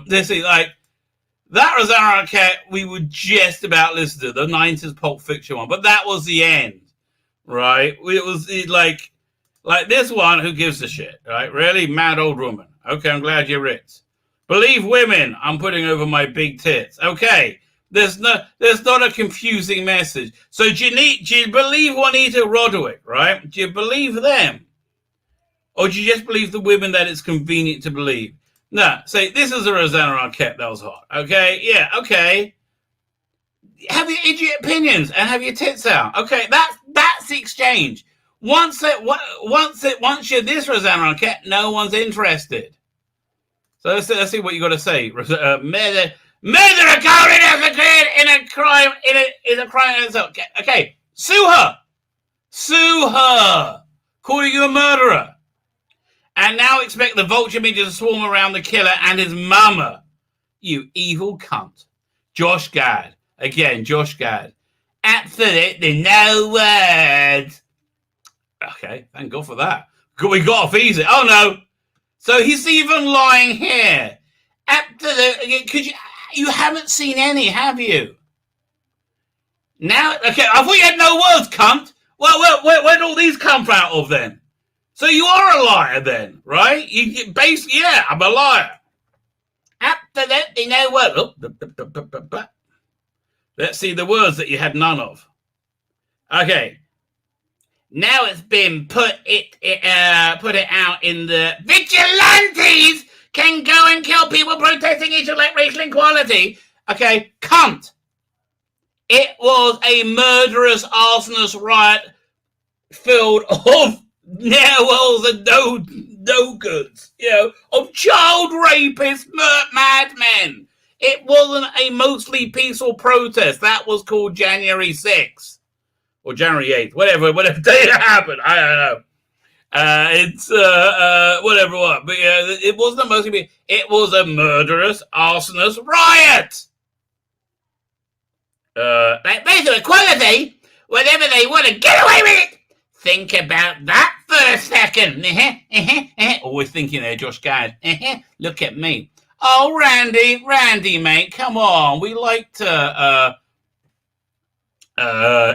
this is like that Rosanna Arquette. We would just about listen to the 90s Pulp Fiction one, but that was the end, right? It was like this one. Who gives a shit, right? Really mad old woman. Okay, I'm glad you're rich. Believe women. I'm putting over my big tits. Okay. There's not a confusing message. So do you believe Juanita Roderick, right? Do you believe them? Or do you just believe the women that it's convenient to believe? No, say this is a Rosanna Arquette that was hot. Okay, yeah, okay. Have your idiot opinions and have your tits out. Okay, that's the exchange. Once you're this Rosanna Arquette, no one's interested. So let's see what you got to say. Murder a coward in a crime in a crime in itself. Okay, sue her, calling you a murderer, and now expect the vulture media to swarm around the killer and his mama. You evil cunt, Josh Gad. Again, Josh Gad. Absolutely no words. Okay, thank God for that. We got off easy. Oh no. So he's even lying here. Absolutely. You haven't seen any, have you? Now, okay, I thought you had no words, cunt. Well, where'd all these come out of then? So you are a liar then, right? You basically, yeah, I'm a liar. Absolutely no words. Let's see the words that you had none of. Okay. Now it's been put it out in the vigilantes can go and kill people protesting issues like racial equality. Okay, cunt. It was a murderous, arsonist riot filled of ne'er-wells and no-goods, of child rapists, madmen. It wasn't a mostly peaceful protest. That was called January 6th. Or January 8th, whatever day it happened. I don't know. It's whatever what. But it wasn't a mostly, it was a murderous, arsonist riot. Like racial equality, whatever they want to get away with it. Think about that for a second. Always thinking there, Josh Gad. Look at me. Oh, Randy, mate, come on. We like to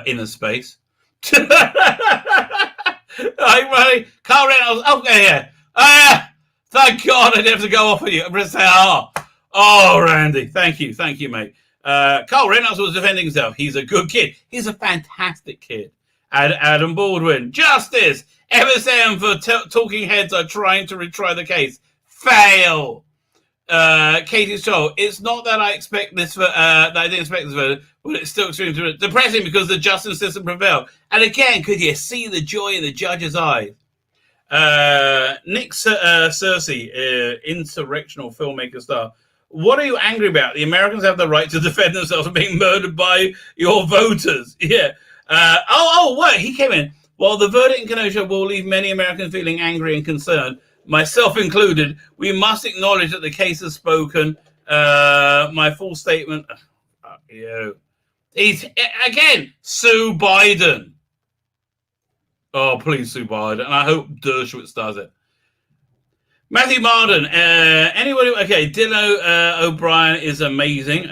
inner space. Right, Carl Reynolds. Okay, yeah. Thank God I didn't have to go off with you. I'm going to say, oh, Randy. Thank you, mate. Carl Reynolds was defending himself. He's a good kid. He's a fantastic kid. Adam Baldwin. Justice. MSM for talking heads are trying to retry the case. Fail. Katie Stoll. It's not that I expect this that I didn't expect this verdict, but it's still extremely depressing because the justice system prevailed. And again, could you see the joy in the judge's eyes? Nick Cersei, insurrectional filmmaker star. What are you angry about? The Americans have the right to defend themselves from being murdered by your voters. Yeah. What? He came in. While the verdict in Kenosha will leave many Americans feeling angry and concerned, myself included, we must acknowledge that the case has spoken. My full statement. He's again Sue Biden. Oh, please, Sue Biden. And I hope Dershowitz does it. Matthew Marden. Dylan O'Brien is amazing.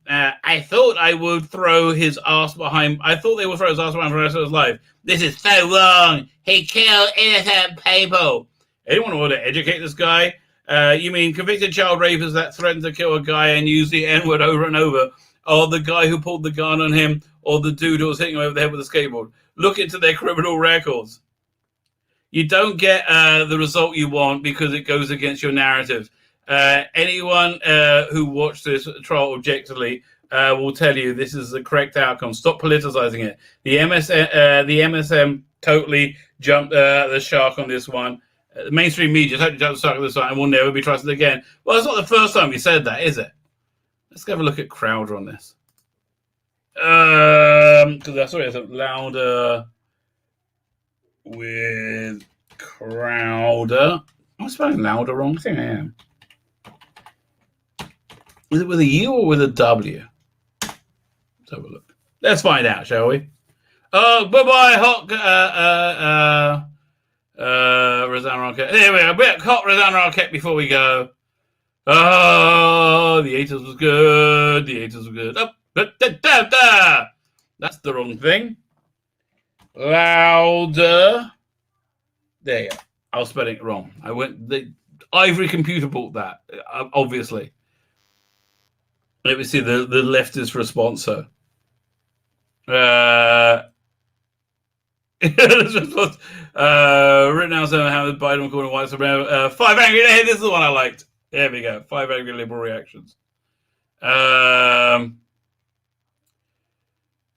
I thought they would throw his ass behind for the rest of his life. This is so wrong. He killed innocent people. Anyone want to educate this guy? You mean convicted child rapists that threatened to kill a guy and use the N-word over and over? Or the guy who pulled the gun on him? Or the dude who was hitting him over the head with a skateboard? Look into their criminal records. You don't get the result you want because it goes against your narrative. Anyone who watched this trial objectively will tell you this is the correct outcome. Stop politicizing it. The MSM totally jumped the shark on this one. The mainstream media totally jumped the shark on this one and will never be trusted again. Well, it's not the first time you said that, is it? Let's have a look at Crowder on this. Because I saw it louder with Crowder. I'm spelling louder wrong. I think I am. Is it with a U or with a W? Let's have a look. Let's find out, shall we? Oh, bye-bye, hot Rosanna Arquette. There we go. A bit hot Rosanna Arquette before we go. Oh, the 80s was good. Oh, that's the wrong thing. Louder. There you go. I was spelling it wrong. The Ivory Computer bought that, obviously. Let me see the leftist response. So, written out how Biden calling white Supremacy. 5 angry. Hey, this is the one I liked. There we go. 5 angry liberal reactions.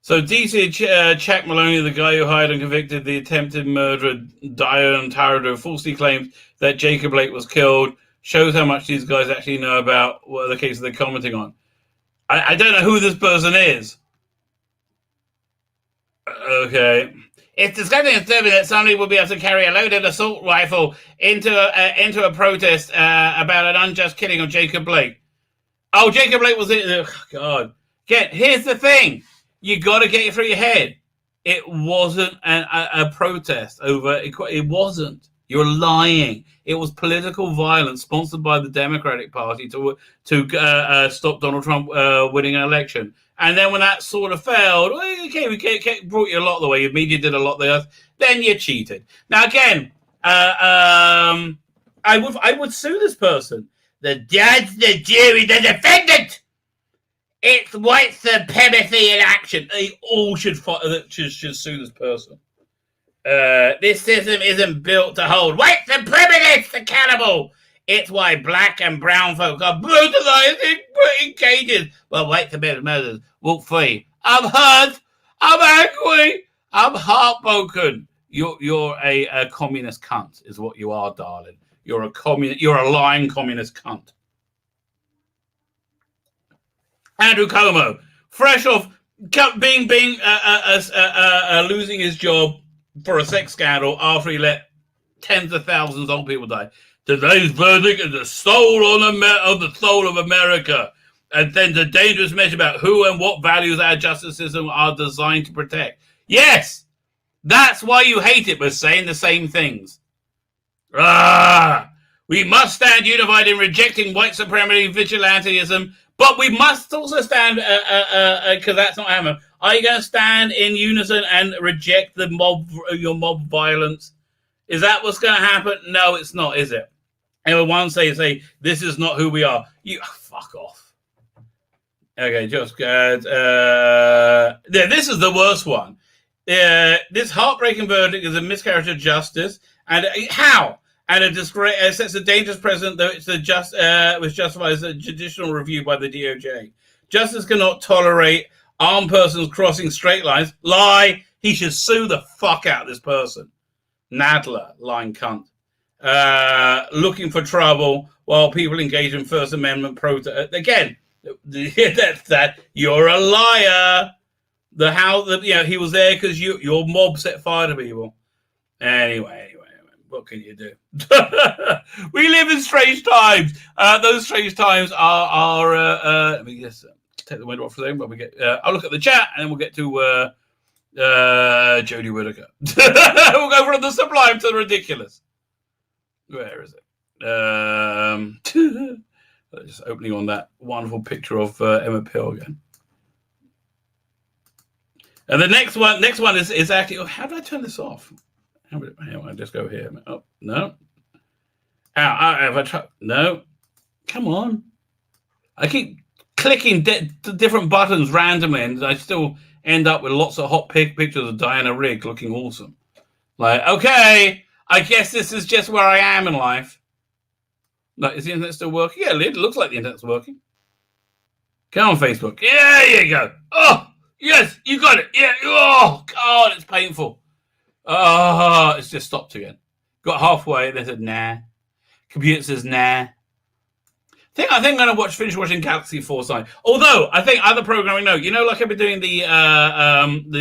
So DC Chuck Maloney, the guy who hired and convicted the attempted murderer Diane Tarado, falsely claims that Jacob Blake was killed. Shows how much these guys actually know about what the cases they're commenting on. I don't know who this person is. Okay. It's disgusting and disturbing that somebody will be able to carry a loaded assault rifle into a protest about an unjust killing of Jacob Blake. Oh, Jacob Blake was in. Oh, God. Here's the thing. You got to get it through your head. It wasn't a protest over. It wasn't. You're lying. It was political violence sponsored by the Democratic Party to stop Donald Trump winning an election. And then when that sort of failed, okay, we brought you a lot of the way. Your media did a lot of the other. Then you cheated. Now again, I would sue this person. The judge, the jury, the defendant. It's white supremacy in action. They all should sue this person. This system isn't built to hold white supremacists accountable. It's why black and brown folk are brutalized in cages while white supremacist murderers walk free. I'm hurt. I'm angry. I'm heartbroken. You're a communist cunt, is what you are, darling. You're a lying communist cunt. Andrew Cuomo, fresh off losing his job for a sex scandal after he let tens of thousands of people die. Today's verdict is the soul of the soul of America, and sends a dangerous message about who and what values our justice system are designed to protect. Yes, that's why you hate it, but saying the same things. We must stand unified in rejecting white supremacy, vigilantism, but we must also stand, because that's not happening. Are you going to stand in unison and reject your mob violence? Is that what's going to happen? No, it's not, is it? Everyone say, this is not who we are. You fuck off. Okay, just this is the worst one. This heartbreaking verdict is a miscarriage of justice, and how? And a disgrace sets a dangerous precedent, though it's was justified as a judicial review by the DOJ. Justice cannot tolerate armed persons crossing straight lines. Lie. He should sue the fuck out of this person. Nadler, lying cunt. Looking for trouble while people engage in First Amendment protest. Again, that's that. You're a liar. He was there because your mob set fire to people. Anyway, what can you do? We live in strange times. Those strange times are let me just take the window off for a second, but I'll look at the chat and then we'll get to Jodie Whittaker. We'll go from the sublime to the ridiculous. Where is it? Just opening on that wonderful picture of Emma Pill again. And the next one is actually. How do I turn this off? I just go here. Oh no! Have I tried? No. Come on! I keep clicking different buttons randomly, and I still end up with lots of hot pictures of Diana Rigg looking awesome. Like, okay, I guess this is just where I am in life. Like, is the internet still working? Yeah, it looks like the internet's working. Come on, Facebook. Yeah, there you go. Oh, yes, you got it. Yeah. Oh, God, it's painful. Oh, it's just stopped again. Got halfway, they said, nah. Computer says, nah. I think I'm going to finish watching Galaxy Foresight. Although, I think other programming, like I've been doing the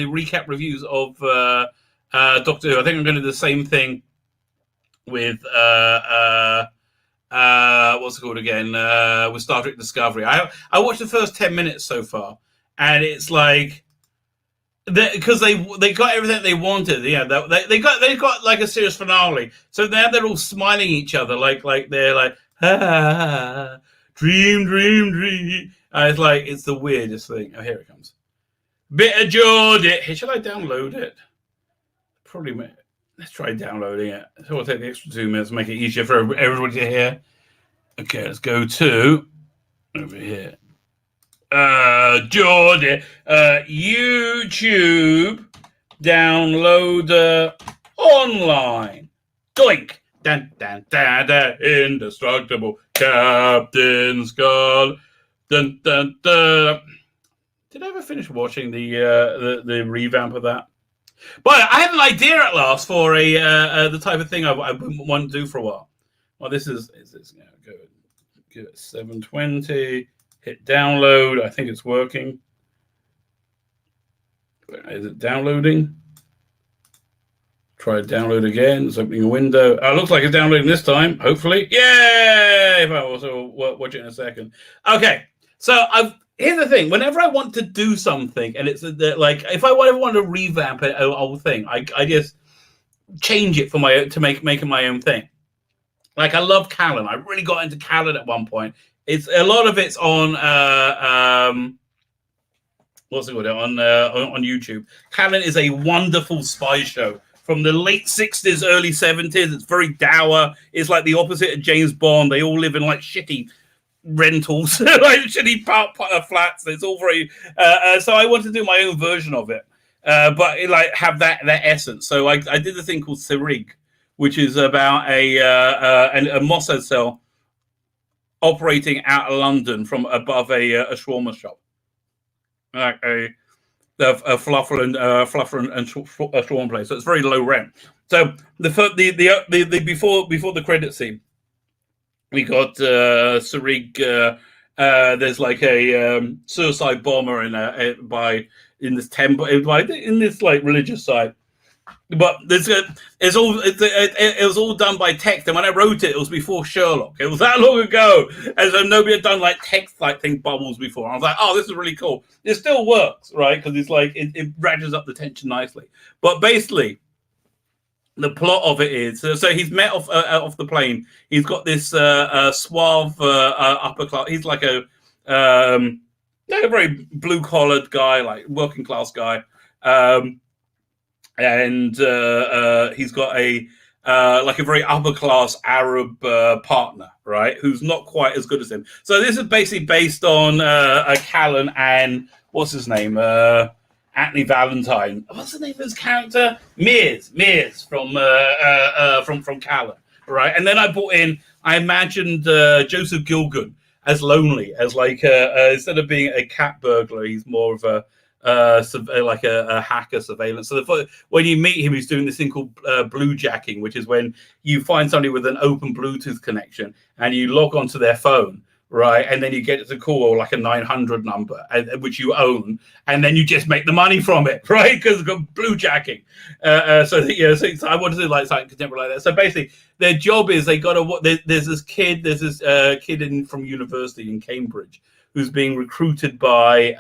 recap reviews of Doctor Who. I think I'm going to do the same thing with, what's it called again? With Star Trek Discovery. I watched the first 10 minutes so far, and it's like, because they got everything they wanted. Yeah, they got like a series finale. So now they're all smiling at each other, like they're like, ha, dream. It's like, it's the weirdest thing. Oh, here it comes. Bit of Geordie. Hey, should I download it? Probably. Let's try downloading it. So we'll take the extra 2 minutes to make it easier for everybody to hear. Okay, let's go to over here. Geordie, YouTube downloader online. Doink. Dun, dun, dun, dun, indestructible Captain Skull. Dun, dun, dun. Did I ever finish watching the revamp of that? But I had an idea at last for the type of thing I want to do for a while. Well, this is go 720. Hit download. I think it's working. Is it downloading? Try download again. It's opening a window. Looks like it's downloading this time. Hopefully. Yay! If I also watch it in a second. Okay. So here's the thing. Whenever I want to do something, and it's like if I ever want to revamp an old thing, I just change it to make it my own thing. Like I love Callan. I really got into Callan at one point. It's a lot of it's on what's it called on YouTube. Callan is a wonderful spy show from the late 60s, early 70s. It's very dour. It's like the opposite of James Bond. They all live in like shitty rentals, like shitty flats. It's all very. So I wanted to do my own version of it, but it, like have that essence. So I did a thing called Sirig, which is about a Mossad cell operating out of London from above a shawarma shop. Like Fluffer and Sean play. So it's very low rent. So the before the credit scene, we got Sarig. There's like a suicide bomber in this temple in this like religious site. But it was all done by text, and when I wrote it, it was before Sherlock. It was that long ago, and so nobody had done like text like thing bubbles before. I was like, oh, this is really cool. It still works, right? Because it's like it ratchets up the tension nicely. But basically, the plot of it is so he's met off the plane. He's got this suave upper class. He's like a very blue collared guy, like working class guy. And he's got a like a very upper class Arab partner, right? Who's not quite as good as him. So this is basically based on Callan and what's his name, Anthony Valentine. What's the name of his character? Mears from Callan, right? And then I imagined Joseph Gilgun as lonely, as like instead of being a cat burglar, he's more of a like a hacker surveillance. So when you meet him, he's doing this thing called bluejacking, which is when you find somebody with an open Bluetooth connection and you log onto their phone, right? And then you get to call like a 900 number, which you own, and then you just make the money from it, right? Because it's got bluejacking. So I wanted to do like something contemporary like that. So basically, their job is they got to. There's this kid from university in Cambridge who's being recruited by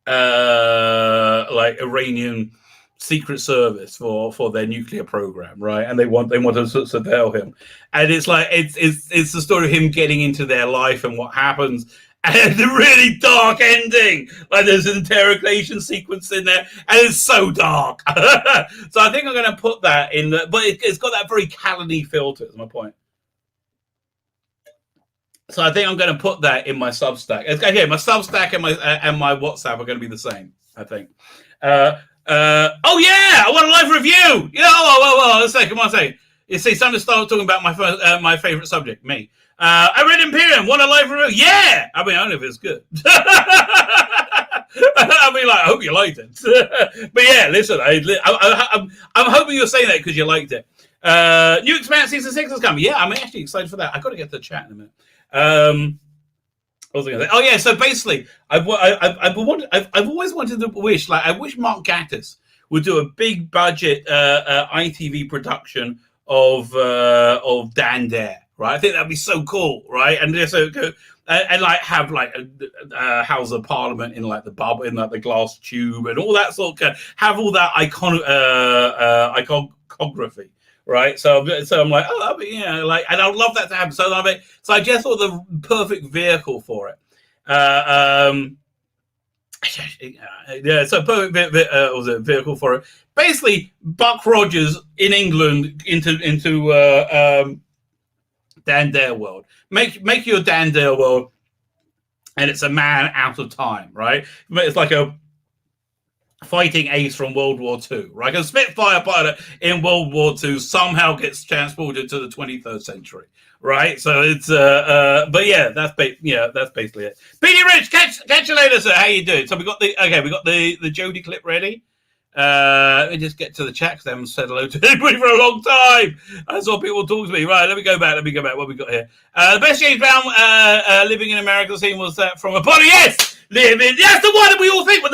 like Iranian secret service for their nuclear program, right? And they want to surveil him, and it's like it's the story of him getting into their life and what happens, and the really dark ending. Like there's an interrogation sequence in there, and it's so dark. So I think I'm going to put that in, but it's got that very Callan-y feel to it. Is my point. So I think I'm going to put that in my Substack. Okay, my Substack and my WhatsApp are going to be the same, I think. Oh yeah, I want a live review. Well, a second, one second. You see, somebody started talking about my favorite subject, me. I read Imperium. Want a live review? Yeah. I mean, I don't know if it's good. I mean, like, I hope you liked it. But yeah, listen, I'm hoping you're saying that because you liked it. New Expanse Season 6 is coming. Yeah, I'm actually excited for that. I've got to get to the chat in a minute. What was I going to say? Oh yeah, so basically, I've always wanted to wish, like, I wish Mark Gatiss would do a big budget ITV production of Dan Dare, right? I think that'd be so cool, right? And just and like have like a House of Parliament in like the bubble, in like the glass tube, and all that sort of have all that iconography. Right, so I'm like, oh, yeah, like, and I'd love that to happen. So I just thought the perfect vehicle for it. Yeah, so perfect was a vehicle for it. Basically, Buck Rogers in England into Dan Dare world. Make your Dan Dare world, and it's a man out of time, right? It's like a fighting ace from World War II, right? A Spitfire pilot in World War II somehow gets transported to the 23rd century, right? So it's but yeah, that's basically it. Petey Rich, catch you later, sir. How you doing? So we got the Jodie clip ready. Let me just get to the chat because I haven't said hello to anybody for a long time. I saw people talk to me. Right, let me go back. What we got here? The best James Brown living in America scene was that from a body. Yes. That's the one that we all think with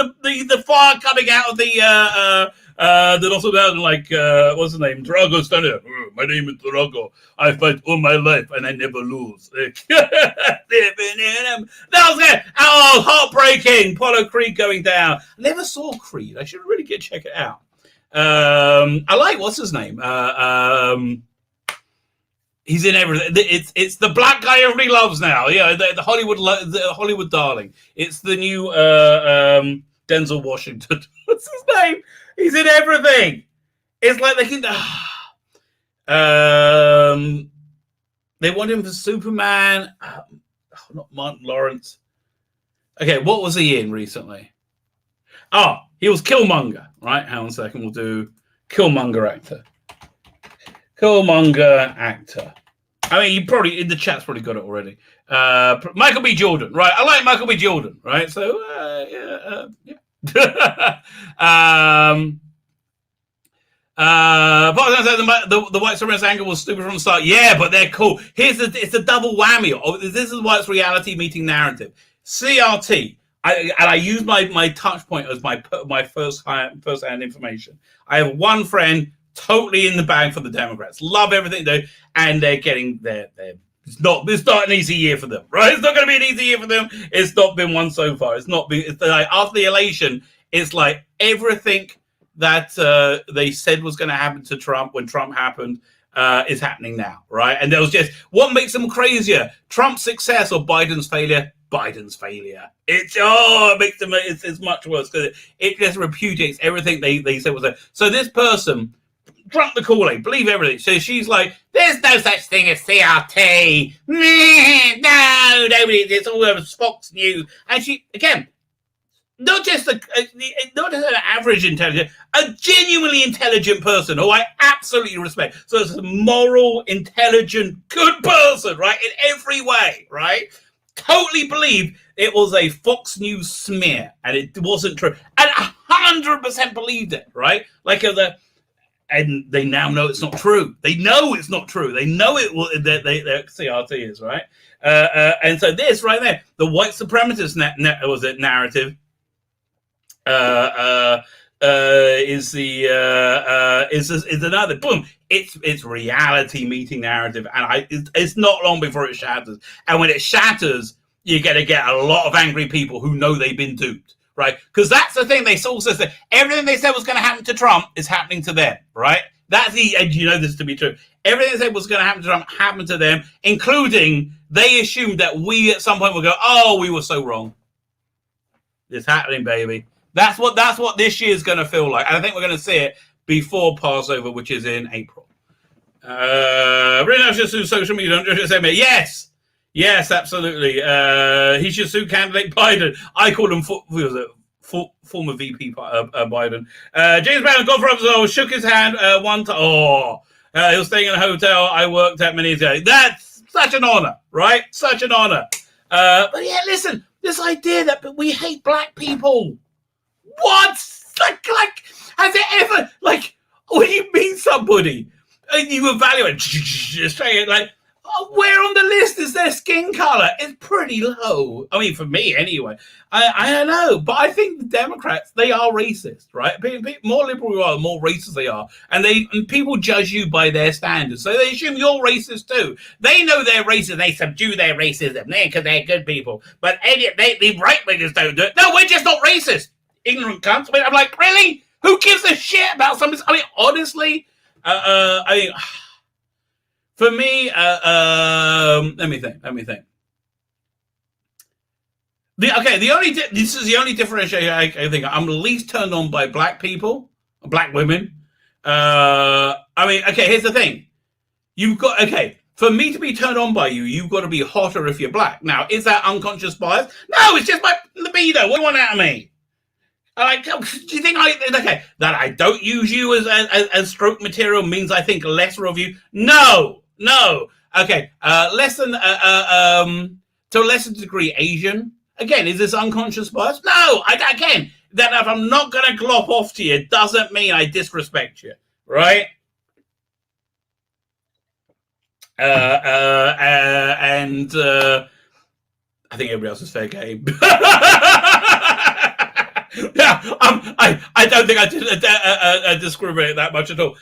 the fire coming out of the also down like what's the name? Drago Stunner. My name is Drago. I fight all my life and I never lose. That was it. Oh, heartbreaking. Apollo Creed going down. I never saw Creed. I should really check it out. I like what's his name? He's in everything. It's the black guy everybody loves now. Yeah, the Hollywood darling. It's the new Denzel Washington. What's his name? He's in everything. It's like they want him for Superman. Not Martin Lawrence. Okay, what was he in recently? Oh, he was Killmonger. Right, hang on a second. We'll do Killmonger actor. Killmonger actor. I mean, you probably in the chat's probably got it already. Michael B. Jordan, right? I like Michael B. Jordan, right? So, yeah. The white supremacist angle was stupid from the start. Yeah, but they're cool. It's a double whammy. This is why it's reality meeting narrative. CRT. I use my touch point as my first hand information. I have one friend totally in the bag for the Democrats. Love everything they do, and they're getting there. It's not an easy year for them, right? It's not going to be an easy year for them. It's not been one so far. It's like after the election, it's like everything that they said was going to happen to Trump when Trump happened is happening now, right? And there was just what makes them crazier: Trump's success or Biden's failure. Biden's failure. It makes them. It's much worse because it just repudiates everything they said was there. So this person drunk the Kool-Aid, believe everything. So she's like, "There's no such thing as CRT. No, nobody. It's all over Fox News." And she again. Not just an average intelligent, a genuinely intelligent person who I absolutely respect. So it's a moral, intelligent, good person, right? In every way, right? Totally believed it was a Fox News smear and it wasn't true. And 100% believed it, right? And they now know it's not true. They know it's not true. They know it will. Their CRT is, right? And so this right there, the white supremacist narrative. Is another boom. It's reality meeting narrative, and it's not long before it shatters. And when it shatters, you're gonna get a lot of angry people who know they've been duped, right? Because that's the thing. They also said everything they said was going to happen to Trump is happening to them, right? And you know this to be true. Everything they said was going to happen to Trump happened to them, including they assumed that we at some point would go, "Oh, we were so wrong." It's happening, baby. That's what this year is going to feel like. And I think we're going to see it before Passover, which is in April. Really should sue social media. Yes, absolutely. He should sue candidate Biden. I call him former VP Biden. James Brown, God for others, shook his hand one time. He was staying in a hotel I worked at many years ago. That's such an honor, right? Such an honor. But yeah, listen, this idea that we hate black people. What? Like, has it ever, when you meet somebody and you evaluate, like, where on the list is their skin color? It's pretty low. I mean, for me anyway. I don't know, but I think the Democrats, they are racist, right? More liberal you are, the more racist they are. And people judge you by their standards. So they assume you're racist too. They know they're racist. They subdue their racism because they're good people. But the right-wingers don't do it. No, we're just not racist. Ignorant cunts. I mean, I'm like, really? Who gives a shit about something? I mean, honestly, for me, let me think. This is the only differentiation I think. I'm least turned on by black people, black women. Here's the thing. For me to be turned on by you, you've got to be hotter if you're black. Now, is that unconscious bias? No, it's just my libido. What do you want out of me? Do you think that I don't use you as stroke material means I think lesser of you? No. Okay, less than to a lesser degree Asian. Again, is this unconscious bias? No. Again, that if I'm not going to glop off to you doesn't mean I disrespect you, right? And I think everybody else is fair game. Yeah, I don't think I discriminate that much at all.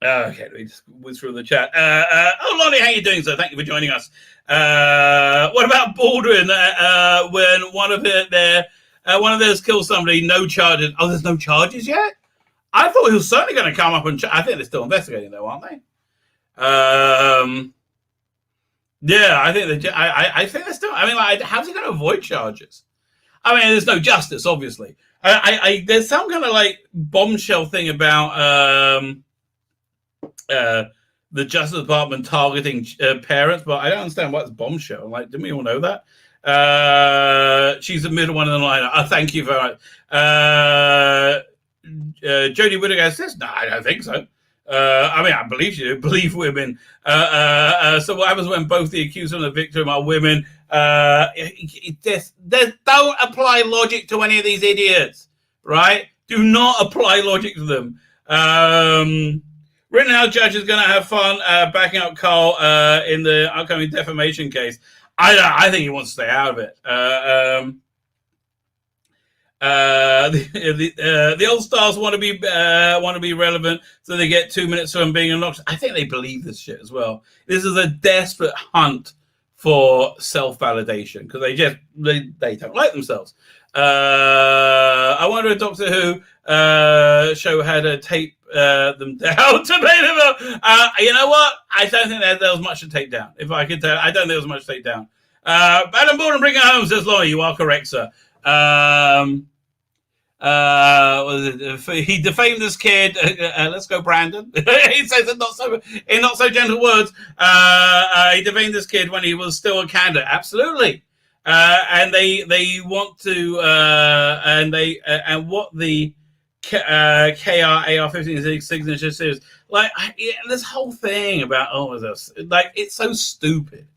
Okay, let me just whiz through the chat. Lonnie, how you doing, sir? Thank you for joining us. What about Baldwin? When one of theirs kills somebody, no charges. Oh, there's no charges yet? I thought he was certainly going to come up and. I think they're still investigating, though, aren't they? Yeah, I think I think they're still. I mean, how's he going to avoid charges? I mean, there's no justice, obviously. There's some kind of bombshell thing about the Justice Department targeting parents, but I don't understand why it's bombshell. Didn't we all know that? She's the middle one in the line. Thank you very much. Jodie Whittaker says, no, I don't think so. I mean, I believe you believe women. So what happens when both the accuser and the victim are women? Don't apply logic to any of these idiots, right? Do not apply logic to them. Rittenhouse judge is going to have fun backing up Carl in the upcoming defamation case. I think he wants to stay out of it. The old stars want to be relevant, so they get 2 minutes from being obnoxious. I think they believe this shit as well. This is a desperate hunt for self-validation because they don't like themselves. I wonder if Doctor Who show had a tape them down to make them. You know what? I don't think there was much to take down. If I could tell, I don't think there was much to take down. Adam Borden, bring it home, says Laurie. You are correct, sir. He defamed this kid. Let's go, Brandon. He says it in not so gentle words. He defamed this kid when he was still a candidate. Absolutely. And they want to and what the KR-AR-15 signature says, like this whole thing about this, like it's so stupid.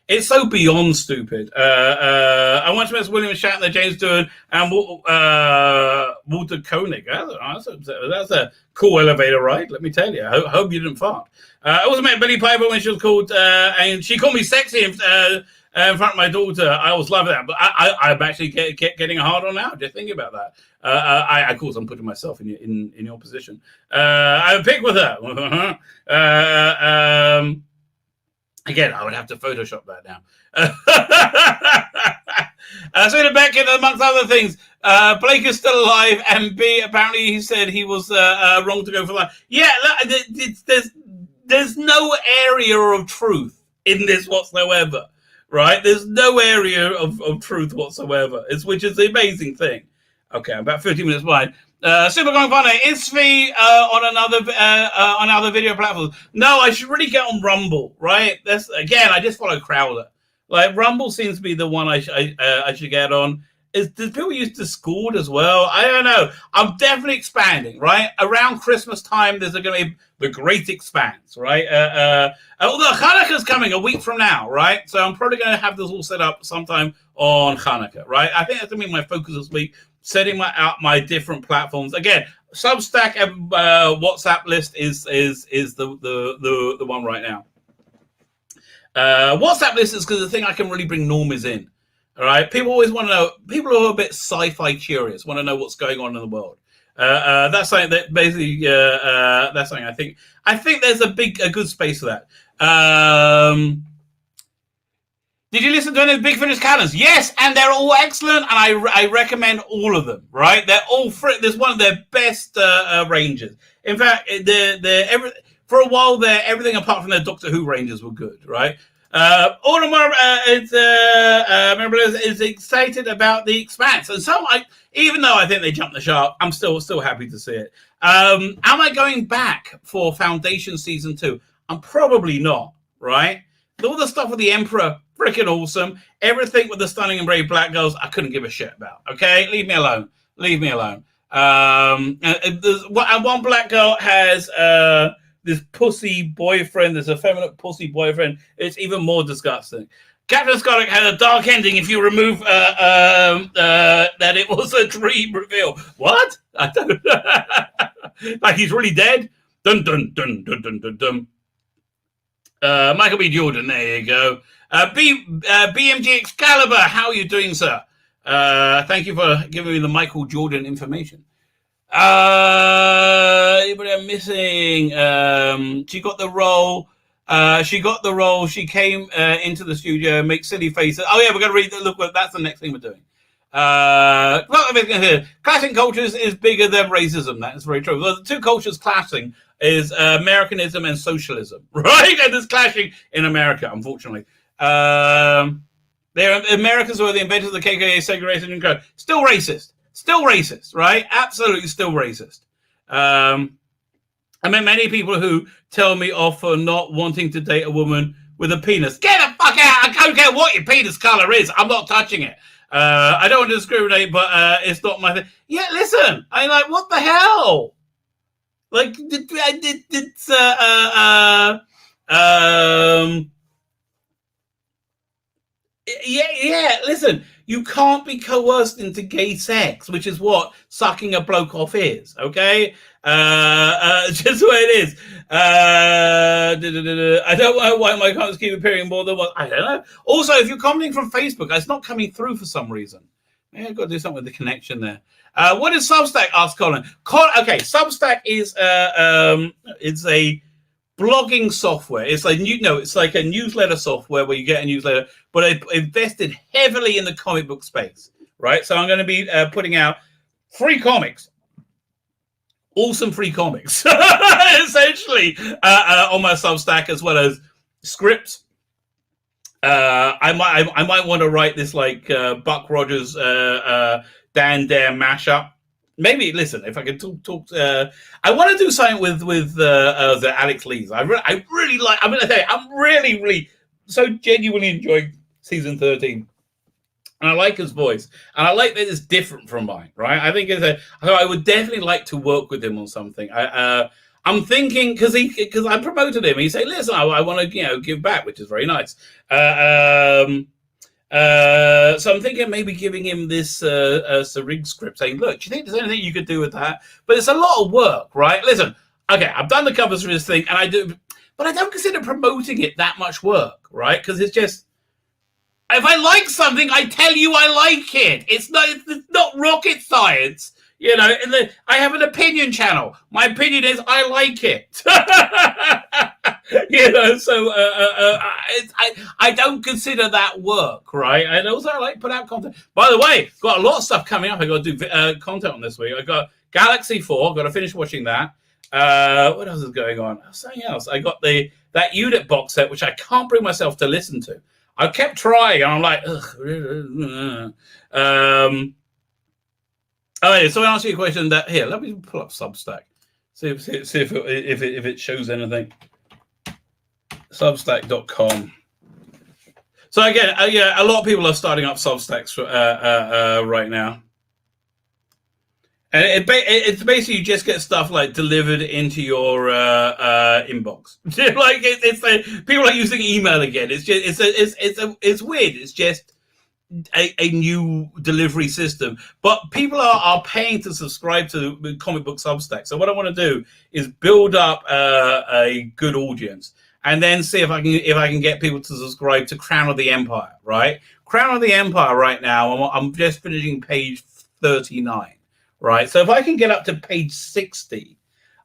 It's so beyond stupid. I once met William Shatner, James Doohan, and Walter Koenig. That's a cool elevator ride, let me tell you. I hope you didn't fart. I also met Billie Piper when she was called, and she called me sexy in front of my daughter. I always love that. But I'm actually getting a hard on now, just thinking about that. Of course, I'm putting myself in your position. I have a pic with her. Again, I would have to Photoshop that now. Tzvi Lebetkin, amongst other things, Blake is still alive, and B, apparently he said he was wrong to go for that. Yeah, there's no area of truth in this whatsoever, right? There's no area of truth whatsoever, which is the amazing thing. Okay, I'm about 15 minutes behind. Super going funny. Is Tzvi on other video platforms? No, I should really get on Rumble, right? I just follow Crowder. Like Rumble seems to be the one I should get on. Does people use Discord as well? I don't know. I'm definitely expanding, right? Around Christmas time, there's going to be the Great Expanse, right? Although Hanukkah's coming a week from now, right? So I'm probably going to have this all set up sometime on Hanukkah, right? I think that's going to be my focus this week. Setting out my different platforms again. Substack and WhatsApp list is the one right now. WhatsApp list is because the thing I can really bring normies in. All right, people always want to know. People who are a bit sci-fi curious want to know what's going on in the world. That's something that basically that's something I think there's a good space for that. Did you listen to any of the Big Finish calendars? Yes, and they're all excellent, and I recommend all of them. Right? They're all free. There's one of their best ranges. In fact, for a while there, everything apart from their Doctor Who ranges were good. Right? All of my is excited about the Expanse, and so even though I think they jumped the shark, I'm still happy to see it. Am I going back for Foundation season 2? I'm probably not. Right? All the stuff with the Emperor, freaking awesome. Everything with the stunning and brave black girls, I couldn't give a shit about. Okay, leave me alone. And one black girl has this pussy boyfriend. There's a effeminate pussy boyfriend. It's even more disgusting. Captain Scarlet had a dark ending if you remove that it was a dream reveal. What? I don't like he's really dead. Dun dun dun dun dun dun dun. Michael B. Jordan, there you go. BMG Excalibur, how are you doing, sir? Thank you for giving me the Michael Jordan information. Anybody I'm missing? She got the role. She came into the studio, make silly faces. Oh yeah, we're going to read. Look, that's the next thing we're doing. Clashing cultures is bigger than racism. That is very true. The two cultures clashing is Americanism and socialism, right? And there's clashing in America, unfortunately. They're Americans who are the inventors of the KKK, segregation, and code. Still racist, right? Absolutely still racist. I met many people who tell me off for not wanting to date a woman with a penis. Get the fuck out! I don't care what your penis color is. I'm not touching it. I don't want to discriminate, but it's not my thing. Yeah, listen. I'm like, what the hell? Like, it's yeah. Listen, you can't be coerced into gay sex, which is what sucking a bloke off is. Okay, just the way it is. I don't know why my comments keep appearing more than one. I don't know. Also, if you're commenting from Facebook, it's not coming through for some reason. Yeah, I've got to do something with the connection there. What is Substack? Asked Colin. Okay, Substack is it's a blogging software. It's like it's like a newsletter software where you get a newsletter, but I invested heavily in the comic book space, right? So I'm going to be putting out free comics, awesome free comics, essentially on my Substack, as well as scripts. I might want to write this like Buck Rogers Dan Dare mashup. Maybe listen if I can talk. I want to do something with the Alex Lees. I really like. I'm going to tell you, I'm really so genuinely enjoying season 13. And I like his voice, and I like that it's different from mine, right? I think I would definitely like to work with him on something. I'm thinking because I promoted him. He said, "Listen, I want to give back," which is very nice. So I'm thinking maybe giving him this Sarig script, saying, "Look, do you think there's anything you could do with that?" But it's a lot of work, right? Listen, okay, I've done the covers for this thing, and I do, but I don't consider promoting it that much work, right? Because it's just. If I like something, I tell you I like it. It's not rocket science. I have an opinion channel. My opinion is I like it. So I don't consider that work, right? And also I like to put out content. By the way, got a lot of stuff coming up. I got to do content on this week. I got Galaxy 4. Got to finish watching that. What else is going on? Something else. I got that unit box set, which I can't bring myself to listen to. I kept trying, and I'm like, ugh. So I answer your question. That here, let me pull up Substack, see if it shows anything. Substack.com. So again, a lot of people are starting up Substacks right now. And it's basically you just get stuff like delivered into your inbox. Like it's people are using email again. It's just it's weird. It's just a new delivery system. But people are paying to subscribe to the comic book Substack. So what I want to do is build up a good audience, and then see if I can get people to subscribe to Crown of the Empire. Right, Crown of the Empire. Right now, I'm just finishing page 39. Right, so if I can get up to page 60,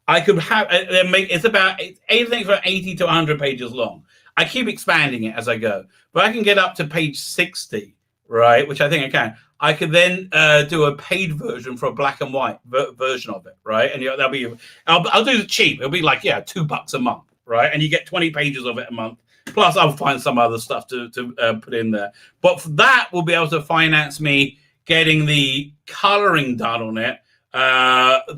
I could have it's about anything from 80 to 100 pages long. I keep expanding it as I go, but I can get up to page 60, right? Which I think I can. I could then do a paid version for a black and white version of it, right? And that'll be I'll do it cheap. It'll be like $2 a month, right? And you get 20 pages of it a month. Plus, I'll find some other stuff to put in there. But that will be able to finance me getting the coloring done on it,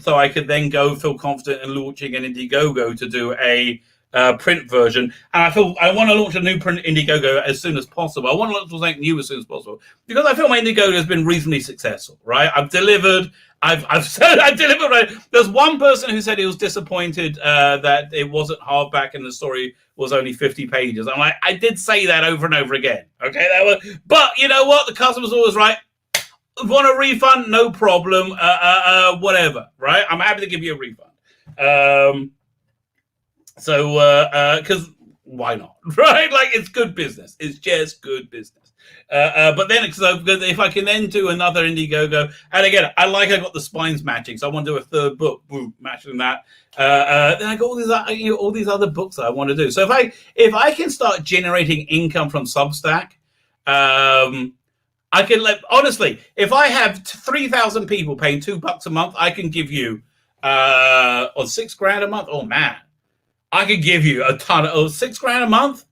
so I could then feel confident in launching an Indiegogo to do a print version. And I want to launch a new print Indiegogo as soon as possible. I want to launch something new as soon as possible because I feel my Indiegogo has been reasonably successful. Right, I've delivered. I've said I delivered. Right? There's one person who said he was disappointed that it wasn't hardback and the story was only 50 pages. I'm like, I did say that over and over again. Okay, but you know what? The customer's always right. Want a refund? No problem. Whatever, right? I'm happy to give you a refund. Because why not, right? Like it's good business. It's just good business. But then, if I can then do another Indiegogo, and again, I got the spines matching, so I want to do a third book, matching that. Then I got all these other books that I want to do. So if I can start generating income from Substack, I can honestly, if I have 3,000 people paying $2 a month, I can give you or $6,000 a month. Oh man, I could give you a ton of $6,000 a month.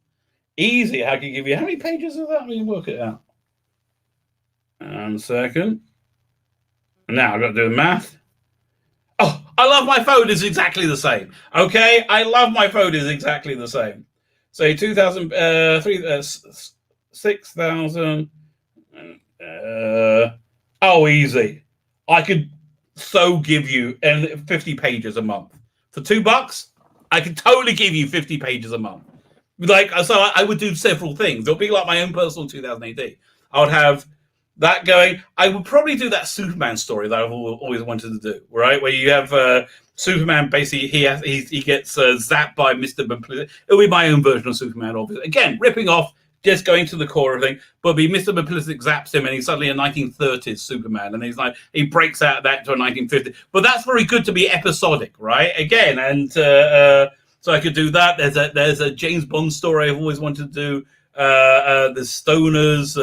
Easy. I can give you how many pages is that? Let me work it out. 1 second. Now I've got to do the math. Oh, I love my phone is exactly the same. Okay, I love my phone is exactly the same. So 2,000, 6,000. Easy. I could give you 50 pages a month For $2, I could totally give you 50 pages a month. Like, so I would do several things. It'll be like my own personal 2000 AD. I would have that going. I would probably do that Superman story that I've always wanted to do, right? Where you have Superman, basically, he gets zapped by Mr. Meplistic. It'll be my own version of Superman, obviously. Again, ripping off, just going to the core of the thing. But Mr. Meplistic zaps him, and he's suddenly a 1930s Superman, and he's like, he breaks out of that to a 1950s. But that's very good to be episodic, right? Again, and so I could do that. There's a James Bond story I've always wanted to do. The Stoners,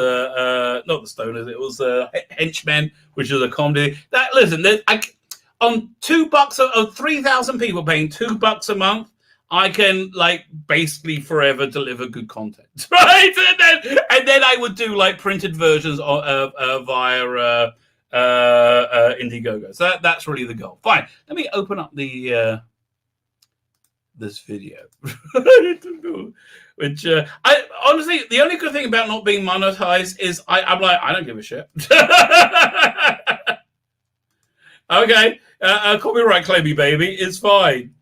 not the Stoners, it was Henchmen, which is a comedy. That listen, on $2 of 3,000 people paying $2 a month, I can like basically forever deliver good content, right? And then I would do like printed versions via Indiegogo. So that's really the goal. Fine. Let me open up the this video. Which I honestly, the only good thing about not being monetized is I'm like, I don't give a shit. Okay, copyright claim me, baby. It's fine.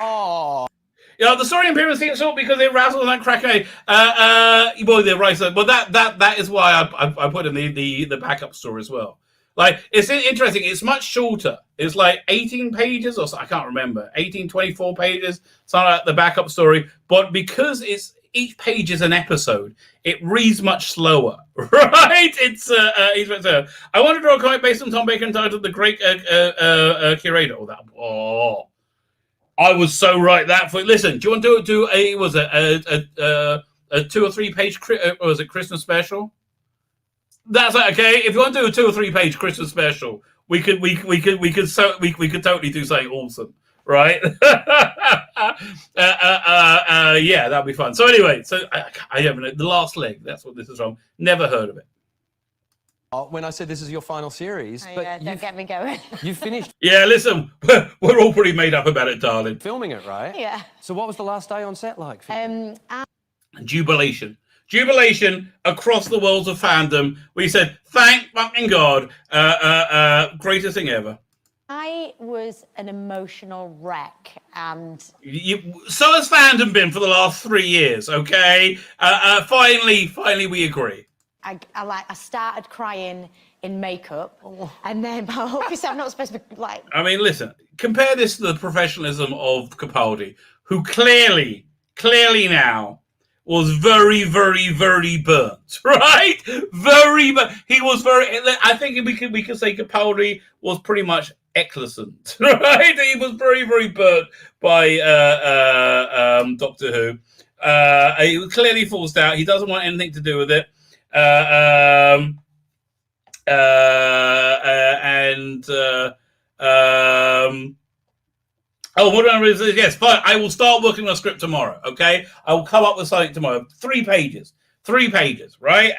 Oh. You know, the story in Pyramid seems short because it rattles and crackly. Well, they're right. So, but that is why I put in the backup story as well. Like, it's interesting. It's much shorter. It's like 18 pages or so. I can't remember. 18, 24 pages. Something like the backup story. But because each page is an episode, it reads much slower, right? It's I want to draw a comic based on Tom Baker entitled "The Great Curator." Oh, I was so right that for. Listen, do you want to do a 2 or 3 page or was it Christmas special? That's like, okay. If you want to do a 2 or 3 page Christmas special, we could totally do something awesome, right? Yeah, that'd be fun. So anyway, I haven't the last leg. That's what this is from. Never heard of it. When I said this is your final series, but yeah, don't get me going. You finished. Yeah, listen, we're all pretty made up about it, darling. Filming it, right? Yeah. So what was the last day on set like? Jubilation across the worlds of fandom. We said, thank fucking God. Greatest thing ever. I was an emotional wreck, and so has fandom been for the last 3 years. Okay, finally, we agree. I started crying in makeup, and then obviously I'm not supposed to be like. I mean, listen. Compare this to the professionalism of Capaldi, who clearly now was very, very, very burnt, right? He was very. I think we could say Capaldi was pretty much excellent, right? He was very, very burnt by Doctor Who. He clearly forced out. He doesn't want anything to do with it. What I say? Yes, fine. I will start working on a script tomorrow. Okay, I will come up with something tomorrow. 3 pages, right?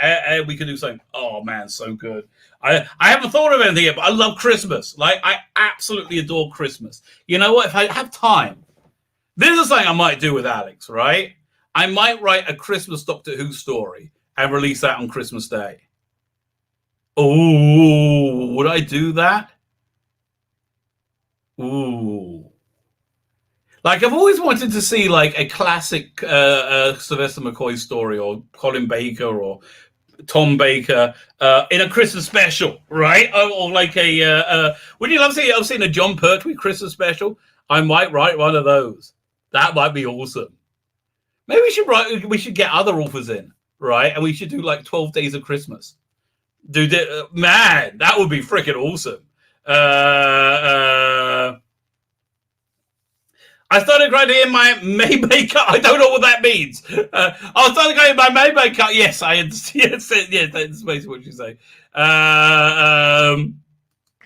We can do something. Oh man, so good. I haven't thought of anything yet, but I love Christmas. Like, I absolutely adore Christmas. You know what? If I have time, this is something I might do with Alex, right? I might write a Christmas Doctor Who story and release that on Christmas Day. Oh, would I do that? Ooh. Like, I've always wanted to see like a classic Sylvester McCoy story, or Colin Baker, or Tom Baker in a Christmas special, right? Or like would you love to see? I've seen a John Pertwee Christmas special. I might write one of those. That might be awesome. Maybe we should get other authors in, right? And we should do like 12 Days of Christmas. Man, that would be freaking awesome. I started crying in my Maymaker. I don't know what that means. I started crying in my Maymaker. Yes, I understand. Yes, that's basically what you say.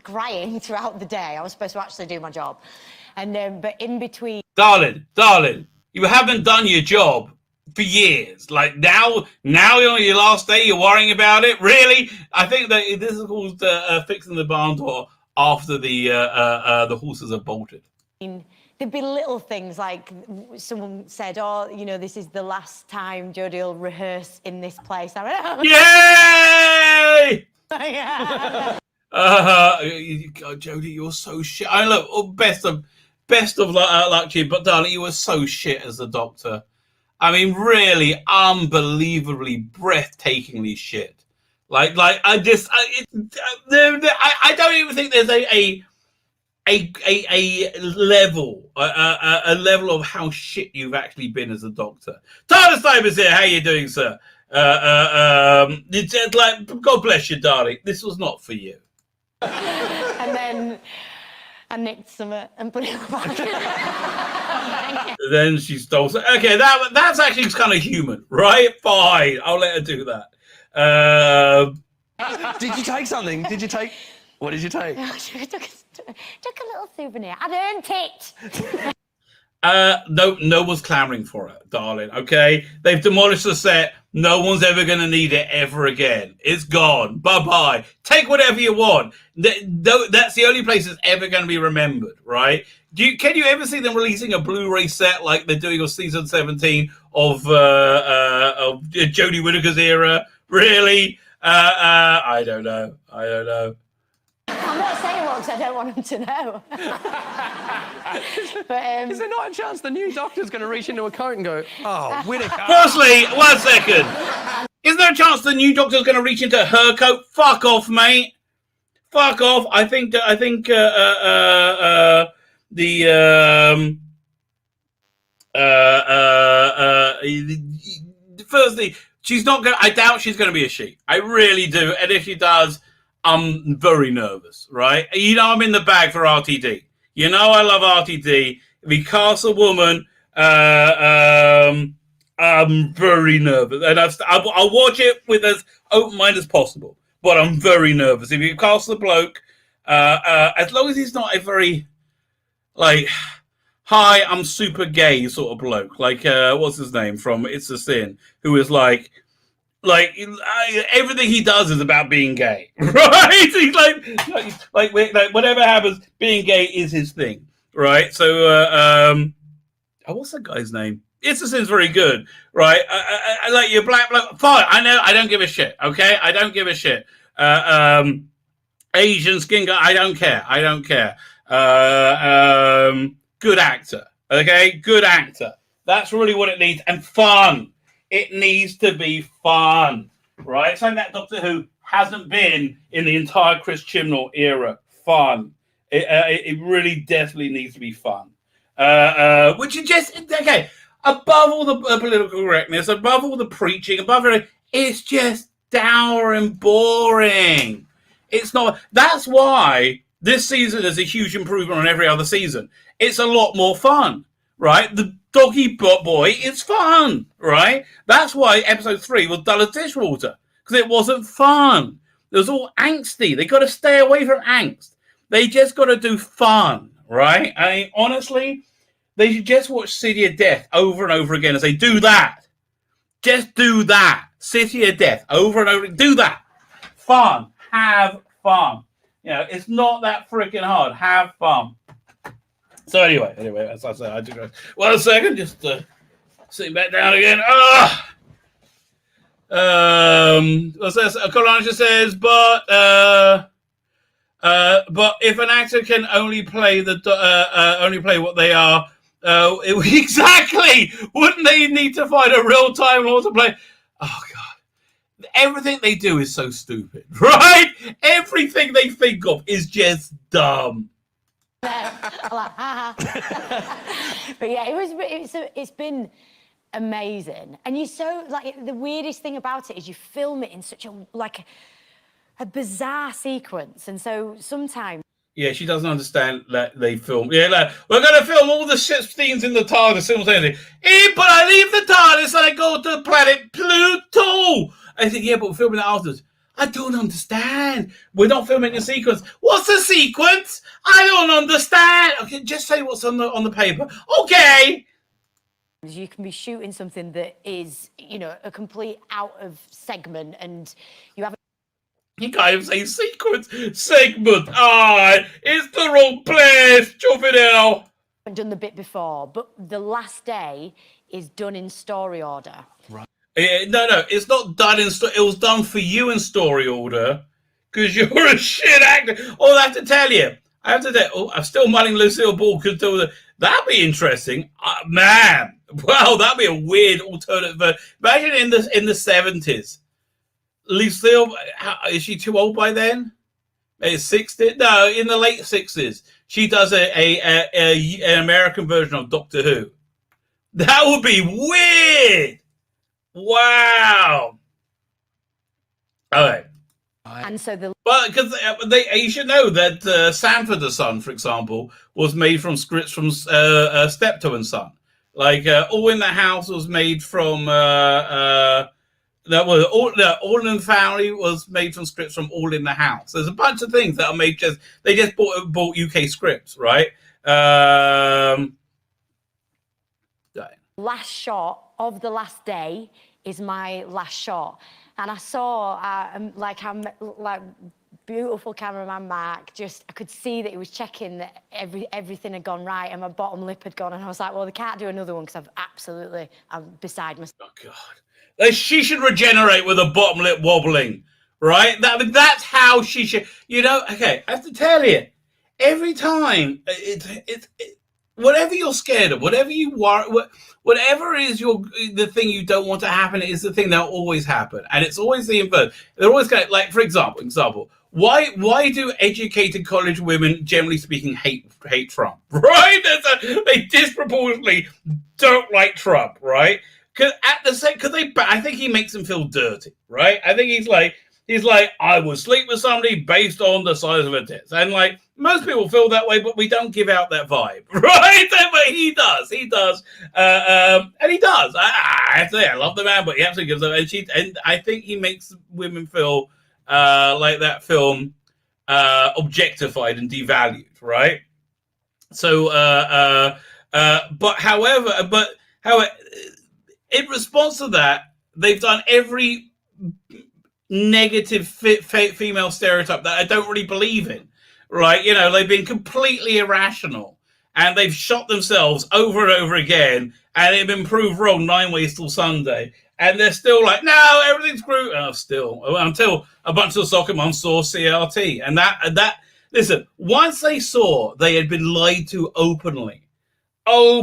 Crying throughout the day. I was supposed to actually do my job, and then but in between. Darling, you haven't done your job for years. Like now you're on your last day. You're worrying about it. Really? I think that this is called fixing the barn door after the horses are bolted. There'd be little things like someone said, "Oh, you know, this is the last time Jodie will rehearse in this place." I went, oh. Yay! Jodie, you're so shit. I look, best of luck to you, but darling, you were so shit as the Doctor. I mean, really, unbelievably, breathtakingly shit. I don't even think there's a level of how shit you've actually been as a Doctor. Tyler Stibers here. How you doing, sir? God bless you, darling. This was not for you. And then I nicked some and put it back. Then she stole some. Okay, that's actually kind of human, right? Fine, I'll let her do that. Did you take something? What did you take? I took a little souvenir. I'd earned it. No one's clamoring for it, darling. Okay, they've demolished the set. No one's ever going to need it ever again. It's gone. Bye-bye. Take whatever you want. That's the only place it's ever going to be remembered, right? Can you ever see them releasing a Blu-ray set like they're doing on season 17 of Jodie Whittaker's era? Really? I don't know. I'm not saying what because I don't want them to know. But, is there not a chance the new Doctor's going to reach into a coat and go, "Oh, Whittaker"? Firstly, 1 second. Is there a chance the new Doctor's going to reach into her coat? Fuck off, mate. Fuck off. I think firstly, she's not going. I doubt she's going to be a she. I really do. And if she does, I'm very nervous. Right? You know, I'm in the bag for RTD. You know, I love RTD. If he casts a woman, I'm very nervous, and I'll watch it with as open mind as possible. But I'm very nervous. If you cast the bloke, as long as he's not a very like, hi, I'm super gay sort of bloke, like what's his name from It's a Sin, who is like everything he does is about being gay, right? He's like whatever happens, being gay is his thing, right? So, what's that guy's name? It's a Sin's very good, right? I like your black bloke. Fine, I know. I don't give a shit. Okay, I don't give a shit. Asian skin guy. I don't care. Good actor. Okay, good actor. That's really what it needs, and fun. It needs to be fun, right? Something that Doctor Who hasn't been in the entire Chris Chibnall era. Fun. It really definitely needs to be fun. Which is just, okay, above all the political correctness, above all the preaching, above everything, it's just dour and boring. It's not. That's why this season is a huge improvement on every other season. It's a lot more fun, right? The doggy boy is fun, right? That's why episode 3 was dull as dishwater, because it wasn't fun. It was all angsty. They got to stay away from angst. They just got to do fun, right? I mean, honestly, they should just watch City of Death over and over again and say, do that. Just do that. City of Death over and over. Do that. Fun. Have fun. You know, it's not that freaking hard. Have fun. So anyway, as I said, I digress. 1 second, just sitting back down again. What's this? Karney says, but if an actor can only play what they are, exactly, wouldn't they need to find a real time law to play? Oh God, everything they do is so stupid, right? Everything they think of is just dumb. But yeah, it's been amazing, and you're so like the weirdest thing about it is you film it in such a bizarre sequence, and so sometimes. Yeah, she doesn't understand that they film. Yeah, like, we're going to film all the ship scenes in the TARDIS simultaneously. But I leave the TARDIS and I go to the planet Pluto. I think, yeah, but we're filming it afterwards. I don't understand. We're not filming a sequence. What's the sequence? I don't understand. Okay, just say what's on the paper. Okay. You can be shooting something that is, you know, a complete out of segment, and you have. You can't even say sequence. Segment. It's the wrong place. Chuff it out. I've done the bit before, but the last day is done in story order. Right. No, it's not done in. It was done for you in story order. because you're a shit actor. Oh, I have to tell you. I'm still mulling Lucille Ball because that'd be interesting, man. Well, that'd be a weird alternative. Imagine in the 70s, Lucille. Is she too old by then? It's 60. No, in the late 60s, she does an American version of Doctor Who. That would be weird. Wow. All right. And so well, because you should know that Sanford the Son, for example, was made from scripts from Steptoe and Son. Like All in the House was made from that was All in the Family was made from scripts from All in the House. There's a bunch of things that are made they just bought UK scripts, right? Last shot of the last day is my last shot. And I saw, like beautiful cameraman Mark, I could see that he was checking that everything had gone right and my bottom lip had gone. And I was like, well, they can't do another one because I'm beside myself. Oh, God. She should regenerate with a bottom lip wobbling, right? That's how she should, okay, I have to tell you, every time, whatever you're scared of, whatever you worry, whatever is the thing you don't want to happen is the thing that'll always happen, and it's always the inverse. They're always going like, for example, why do educated college women, generally speaking, hate Trump? Right? They disproportionately don't like Trump, right? Because I think he makes them feel dirty, right? I think he's like, I would sleep with somebody based on the size of her tits. And like, most people feel that way, but we don't give out that vibe, right? But he does. And he does. I have to say, I love the man, but he absolutely gives up. And I think he makes women feel like that film objectified and devalued, right? So, but in response to that, they've done every negative female stereotype that I don't really believe in, right? They've been completely irrational and they've shot themselves over and over again and they've been proved wrong 9 ways till Sunday. And they're still like, no, everything's screwed. Until a bunch of soccer moms saw CRT. And that, listen, once they saw they had been lied to openly, by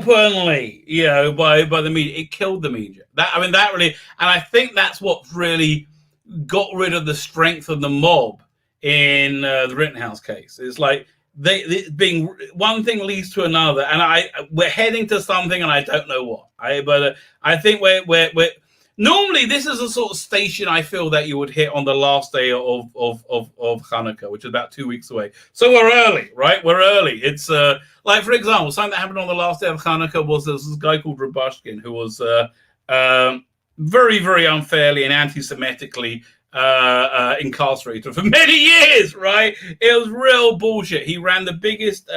the media, it killed the media. That really, and I think that's what really got rid of the strength of the mob in the Rittenhouse case. It's like being one thing leads to another, and we're heading to something, and I don't know what. But I think we're normally this is a sort of station I feel that you would hit on the last day of Hanukkah, which is about 2 weeks away. So we're early, right? We're early. It's like, for example, something that happened on the last day of Hanukkah was this guy called Rabbi, who was very, very unfairly and anti-Semitically incarcerated for many years, right? It was real bullshit. He ran the biggest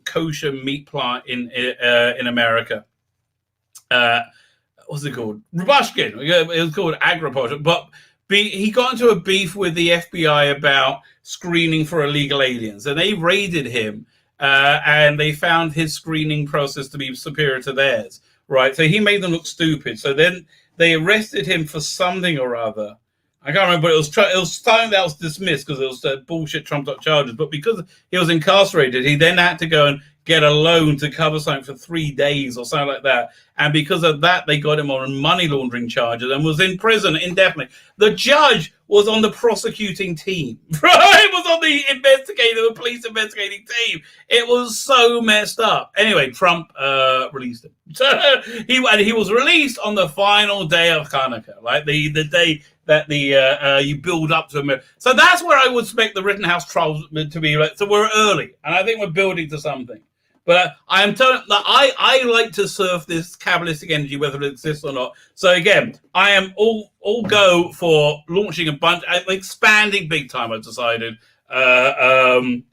kosher meat plant in America. What's it called? Rabushkin. It was called Agriculture. But he got into a beef with the FBI about screening for illegal aliens. And they raided him and they found his screening process to be superior to theirs. Right, so he made them look stupid. So then they arrested him for something or other. I can't remember, but it was something that was dismissed because it was bullshit trumped up charges. But because he was incarcerated, he then had to go and get a loan to cover something for 3 days or something like that. And because of that, they got him on money laundering charges and was in prison indefinitely. The judge was on the prosecuting team, right? Was on the police investigating team. It was so messed up. Anyway, Trump released him. He was released on the final day of Hanukkah, like the day that you build up to him. So that's where I would expect the Rittenhouse trials to be. So we're early, and I think we're building to something. But I am telling that I like to surf this Kabbalistic energy, whether it exists or not. So again, I am all go for launching a bunch, expanding big time. I've decided. Basically,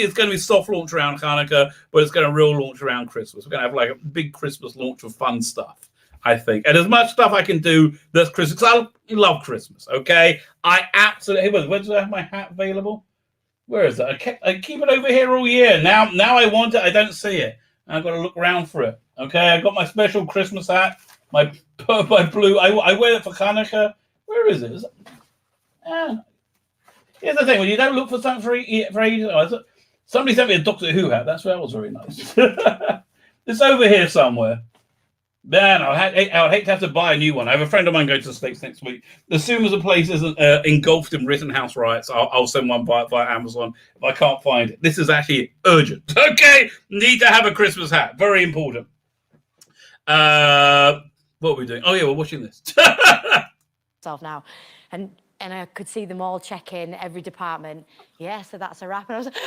it's going to be soft launch around Hanukkah, but it's going to real launch around Christmas. We're going to have like a big Christmas launch of fun stuff, I think, and as much stuff I can do that's Christmas. Because I love Christmas. Okay, I absolutely. Hey, where do I have my hat available? Where is it? I keep it over here all year. Now I want it. I don't see it. I've got to look around for it. Okay, I got my special Christmas hat. My blue. I wear it for Hanukkah. Where is it? Here's the thing: when you don't look for something for ages, somebody sent me a Doctor Who hat. That was very nice. It's over here somewhere. Man, I'd hate to have to buy a new one. I have a friend of mine going to the States next week. As soon as a place isn't engulfed in Rittenhouse riots, I'll send one via Amazon if I can't find it. This is actually urgent. Okay, need to have a Christmas hat. Very important. What are we doing? Oh yeah, we're watching this. Now, and I could see them all checking every department. Yeah, so that's a wrap. And I was like,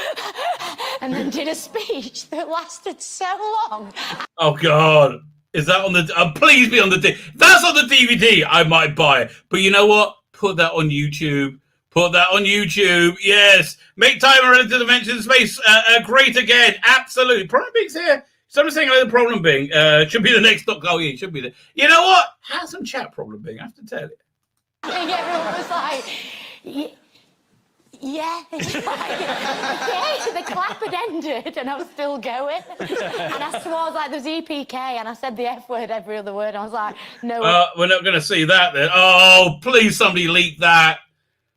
and then did a speech that lasted so long. Oh God. Is that on the? Please be on the. If that's on the DVD, I might buy it. But you know what? Put that on YouTube. Put that on YouTube. Yes. Make time and relative dimension space great again. Absolutely. Problem being's here. Someone's saying the problem being should be the next doc. Oh yeah, it should be the. You know what? Handsome chat problem being. I have to tell you. And everyone was like, yeah. The clap had ended and I was still going. And I swore, like, there's EPK and I said the F word every other word. And I was like, no. We're not going to see that then. Oh, please somebody leak that.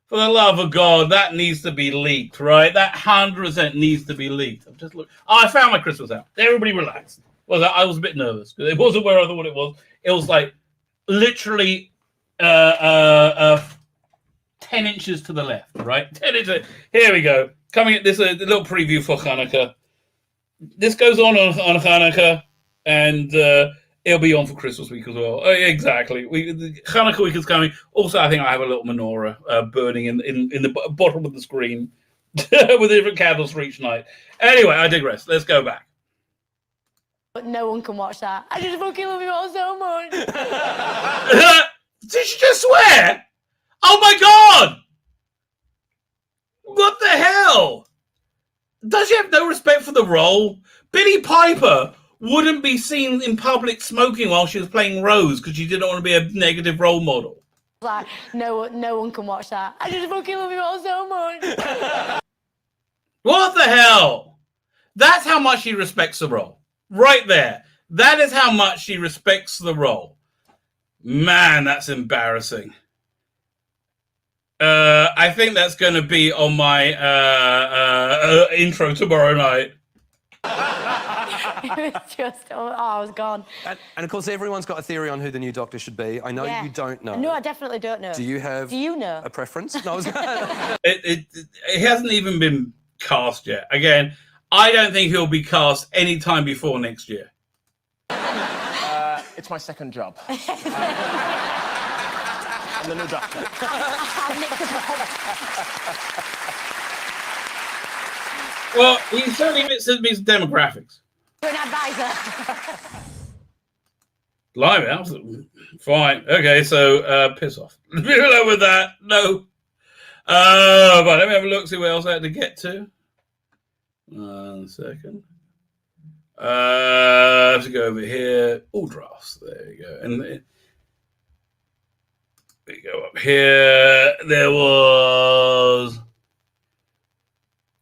For the love of God, that needs to be leaked, right? That 100% needs to be leaked. I've just looked. Oh, I found my Christmas hat. Everybody relaxed. Well, I was a bit nervous because it wasn't where I thought it was. It was like literally 10 inches to the left, right? 10 inches. Here we go. Coming at this, a little preview for Hanukkah. This goes on Hanukkah, and it'll be on for Christmas week as well. Exactly. Hanukkah week is coming. Also, I think I have a little menorah burning in the bottom of the screen with different candles for each night. Anyway, I digress. Let's go back. But no one can watch that. I just fucking love you all so much. Did she just swear? Oh my God! What the hell? Does she have no respect for the role? Billie Piper wouldn't be seen in public smoking while she was playing Rose because she didn't want to be a negative role model. Like, no one can watch that. I just fucking love you all so much. What the hell? That's how much she respects the role. Right there. That is how much she respects the role. Man, that's embarrassing. I think that's going to be on my intro tomorrow night. It was just, I was gone. And of course, everyone's got a theory on who the new Doctor should be. I know you don't know. No, I definitely don't know. Do you know a preference? No, it hasn't even been cast yet. Again, I don't think he'll be cast any time before next year. It's my second job. I'm the new Doctor. Well, he certainly meets demographics. You're an advisor. Blimey, fine. Okay, so piss off. Below with that, no. But let me have a look, see what else I had to get to. 1 second. I have to go over here. All drafts. There you go. And we go up here. There was.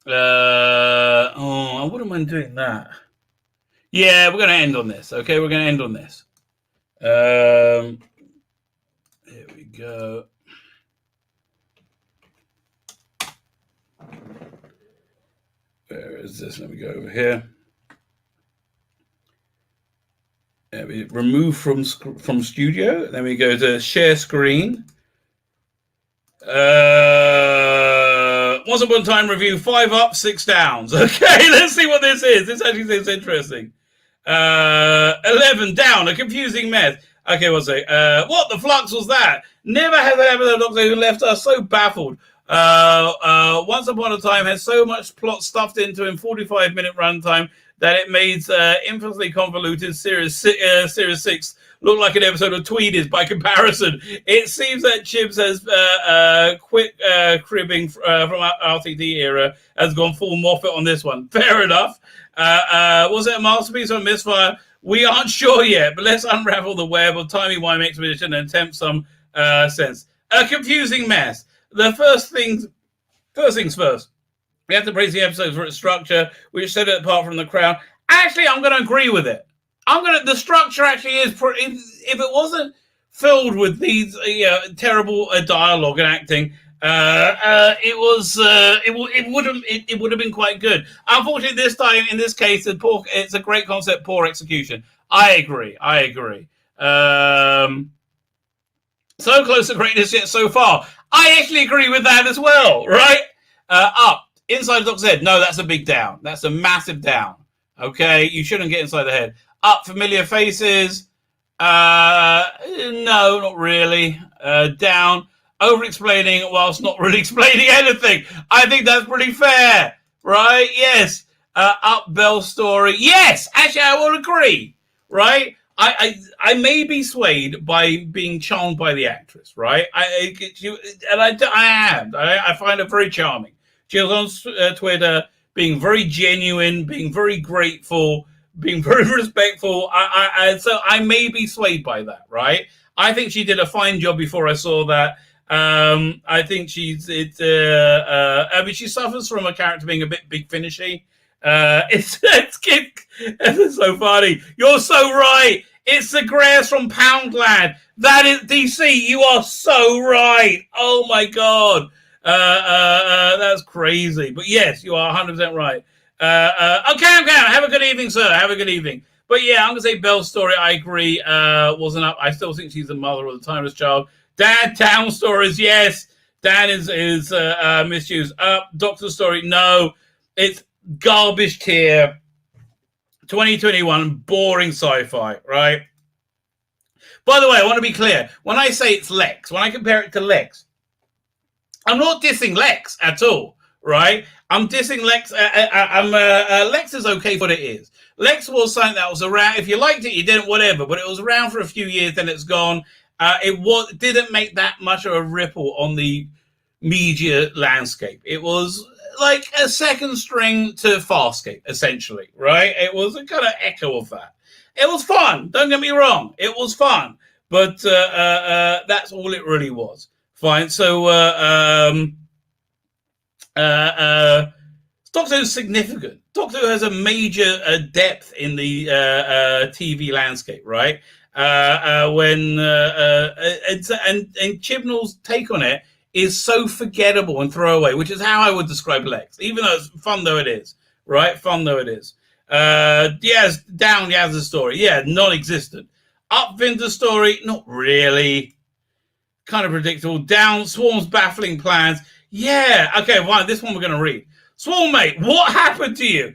I wouldn't mind doing that. Yeah, we're going to end on this. Okay, we're going to end on this. Here we go. Where is this? Let me go over here. We remove from studio. Then we go to share screen. Once Upon a Time review, 5 up, 6 downs. Okay, let's see what this is. This actually seems interesting. 11 down, a confusing mess. Okay, what's it? What the flux was that? Never has an episode of Doctor Who left us so baffled. Once Upon a Time has so much plot stuffed into in 45-minute runtime that it made infamously convoluted Series 6 look like an episode of Tweedies by comparison. It seems that Chibs has quit cribbing from our RTD era, has gone full Moffat on this one. Fair enough. Was it a masterpiece or a misfire? We aren't sure yet, but let's unravel the web of timey-wimey expedition and attempt some sense. A confusing mess. The first things first. We have to praise the episode for its structure, which set it apart from the crowd. Actually, I'm going to agree with it. The structure actually is, if it wasn't filled with these terrible dialogue and acting, It would have been quite good. Unfortunately, this time in this case, it's a great concept, poor execution. I agree. So close to greatness yet so far. I actually agree with that as well. Right? Up inside the doctor's head. No, that's a big down. That's a massive down. Okay, you shouldn't get inside the head. Up, familiar faces. No, not really. Down, over-explaining whilst not really explaining anything. I think that's pretty fair, right? Yes. Up, Bell story. Yes, actually, I will agree, right? I may be swayed by being charmed by the actress, right? I find her very charming. She was on Twitter, being very genuine, being very grateful, being very respectful. So I may be swayed by that, right? I think she did a fine job before I saw that. I think she suffers from a character being a bit big finishy. It's so funny. You're so right. It's the grass from Poundland. That is DC. You are so right. Oh my God. That's crazy. But yes, you are 100% right. Okay. Have a good evening, sir. Have a good evening. But yeah, I'm going to say Belle's story, I agree, wasn't up. I still think she's the mother of the timeless child. Dad, town stories, yes. Dan is misused. Up, Doctor story, no. It's garbage tier. 2021, boring sci-fi, right? By the way, I want to be clear. When I say it's Lex, when I compare it to Lex, I'm not dissing Lex at all, right? I'm dissing Lex. Lex is okay for what it is. Lex was something that was around. If you liked it, you didn't, whatever. But it was around for a few years, then it's gone. It didn't make that much of a ripple on the media landscape. It was like a second string to Farscape, essentially, right? It was a kind of echo of that. It was fun. Don't get me wrong. It was fun. But that's all it really was. Fine. So Doctor Who's significant. Doctor Who has a major depth in the TV landscape, right? And Chibnall's take on it is so forgettable and throwaway, which is how I would describe Lex, even though it's fun though it is, right? Fun though it is. Yes, down Yaz's story. Yeah, non-existent. Up Vinder's story, not really. Kind of predictable. Down Swarm's baffling plans. Yeah, okay, fine. This one we're going to read. Swarm, mate, what happened to you?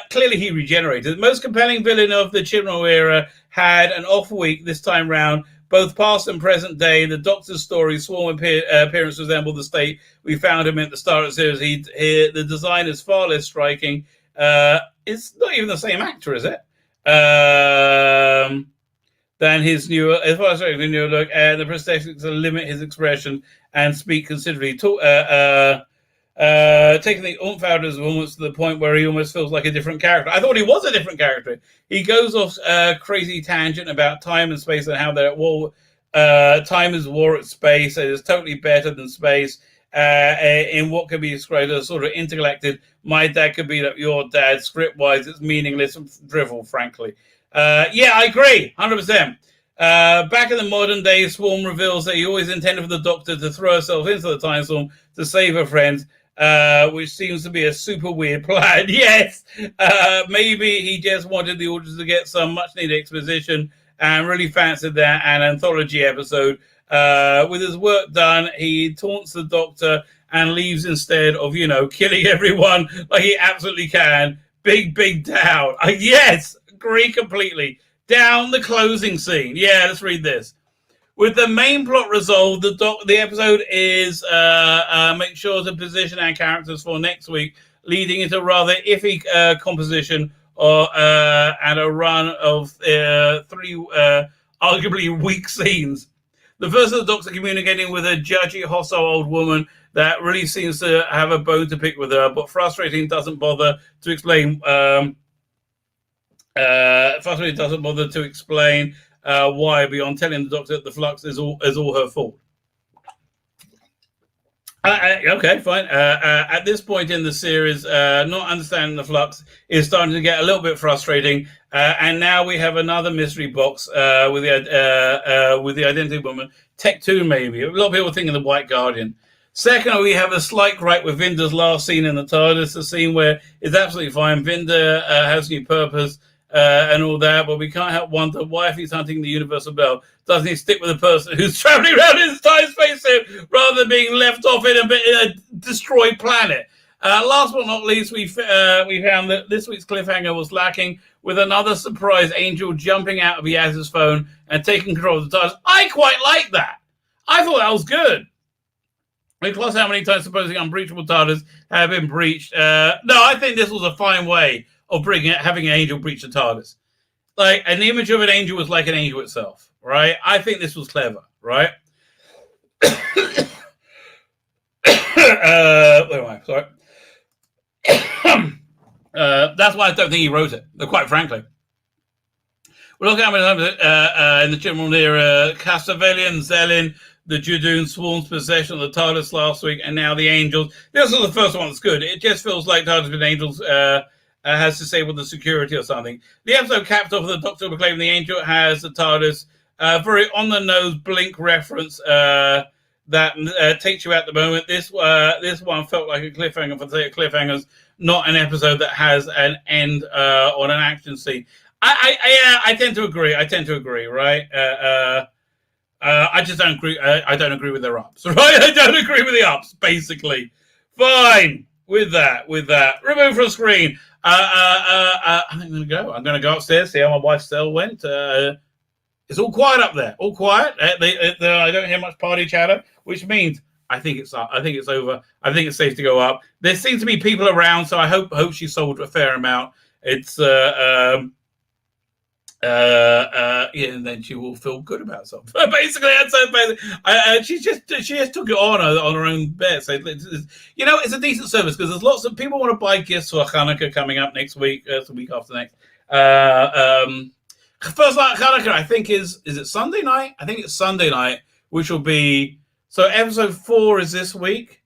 Clearly he regenerated. The most compelling villain of the Chibnall era had an off week this time round. Both past and present day, the Doctor's story, Swarm appearance resembled the state we found him in at the start of the series. The design is far less striking. It's not even the same actor, is it? Than his new, as far as the new look, and the prosthetics limit his expression and speak considerably. Taking the oomph out of his almost to the point where he almost feels like a different character. I thought he was a different character. He goes off a crazy tangent about time and space and how they're at war. Time is war at space. It is totally better than space. In what could be described as sort of intergalactic, my dad could be like your dad. Script-wise, it's meaningless and drivel, frankly. Yeah, I agree, 100%. Back in the modern day, Swarm reveals that he always intended for the Doctor to throw herself into the time storm to save her friends, which seems to be a super weird plan. Yes, maybe he just wanted the audience to get some much-needed exposition and really fancied that an anthology episode. With his work done, he taunts the Doctor and leaves instead of, killing everyone like he absolutely can. Big down. Yes, agree completely. Down the closing scene. Yeah, let's read this. With the main plot resolved, the episode is make sure to position our characters for next week, leading into rather iffy composition and a run of 3 arguably weak scenes. The first of the Doctor communicating with a judgy, hostile old woman that really seems to have a bone to pick with her, but frustrating doesn't bother to explain. Why beyond telling the Doctor that the flux is all her fault. Okay, fine. At this point in the series, not understanding the flux is starting to get a little bit frustrating. And now we have another mystery box with the identity woman. Tech 2, maybe. A lot of people thinking the White Guardian. Second, we have a slight gripe with Vinder's last scene in the TARDIS, a scene where it's absolutely fine. Vinder has new purpose and all that, but we can't help wonder why, if he's hunting the Universal Bell, doesn't he stick with the person who's traveling around his time spacesuit rather than being left off in a destroyed planet? Last but not least, we found that this week's cliffhanger was lacking, with another surprise angel jumping out of Yaz's phone and taking control of the TARDIS. I quite like that. I thought that was good. Plus, how many times supposing unbreachable TARDIS have been breached? No, I think this was a fine way of having an angel breach the TARDIS. Like, an image of an angel was like an angel itself, right? I think this was clever, right? Where am I? Sorry. That's why I don't think he wrote it, quite frankly. We're looking at in the general near Castavelian, Zelin, the Judoon Swarm's possession of the TARDIS last week, and now the Angels. This was the first one that's good. It just feels like TARDIS with Angels has disabled the security or something. The episode capped off with the Doctor proclaiming the Angel has the TARDIS. Very on-the-nose Blink reference that takes you out the moment. This one felt like a cliffhanger for the sake of cliffhangers, not an episode that has an end on an action scene. I tend to agree. Right? I just don't agree. I don't agree with their ups. Right? I don't agree with the ups. Basically, fine with that. Remove from screen. I'm going to go upstairs. See how my wife's cell went. It's all quiet up there. All quiet. I don't hear much party chatter, which means I think it's over. I think it's safe to go up. There seems to be people around, so I hope she sold a fair amount. It's and then she will feel good about herself. Basically, that's she just took it on her own bet. So it's a decent service because there's lots of people want to buy gifts for Hanukkah coming up next week. It's the week after next. First night Hanukkah, I think is it Sunday night? I think it's Sunday night, which will be so. Episode 4 is this week.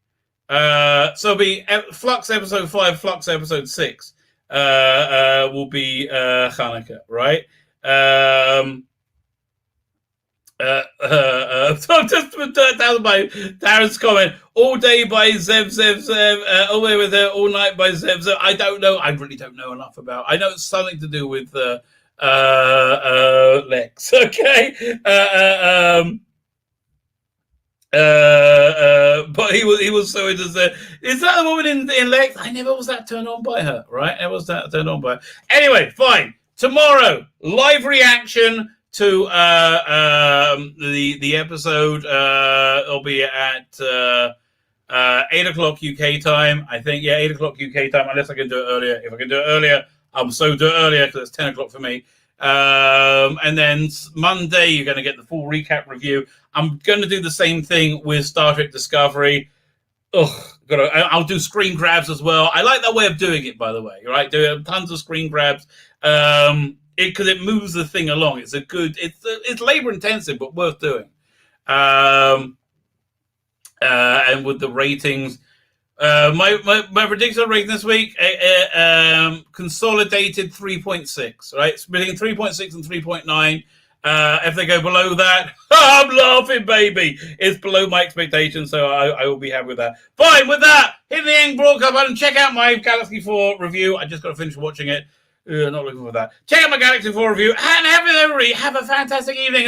So it'll be Flux episode 5, Flux episode 6 will be Hanukkah, right? I'm just down by Darren's comment. All day by Zev, all day with her, all night by Zev. I don't know. I really don't know enough about. I know it's something to do with Lex. Okay. But he was so into that. Is that the woman in Lex? I never was that turned on by her, right? I was that turned on by her. Anyway, fine. Tomorrow, live reaction to the episode. It'll be at 8 o'clock UK time. I think, 8 o'clock UK time, unless I can do it earlier. If I can do it earlier, I'll do it earlier because it's 10 o'clock for me. And then Monday, you're going to get the full recap review. I'm going to do the same thing with Star Trek Discovery. I'll do screen grabs as well. I like that way of doing it, by the way. Right, doing tons of screen grabs because it moves the thing along. It's labor intensive, but worth doing. And with the ratings, my prediction rating this week, consolidated 3.6. Right, it's between 3.6 and 3.9. If they go below that, I'm laughing, baby. It's below my expectations, so I will be happy with that. Fine, with that, hit the end broadcast button. Check out my Galaxy 4 review. I just got to finish watching it. Not looking for that. Check out my Galaxy 4 review. And have a fantastic evening.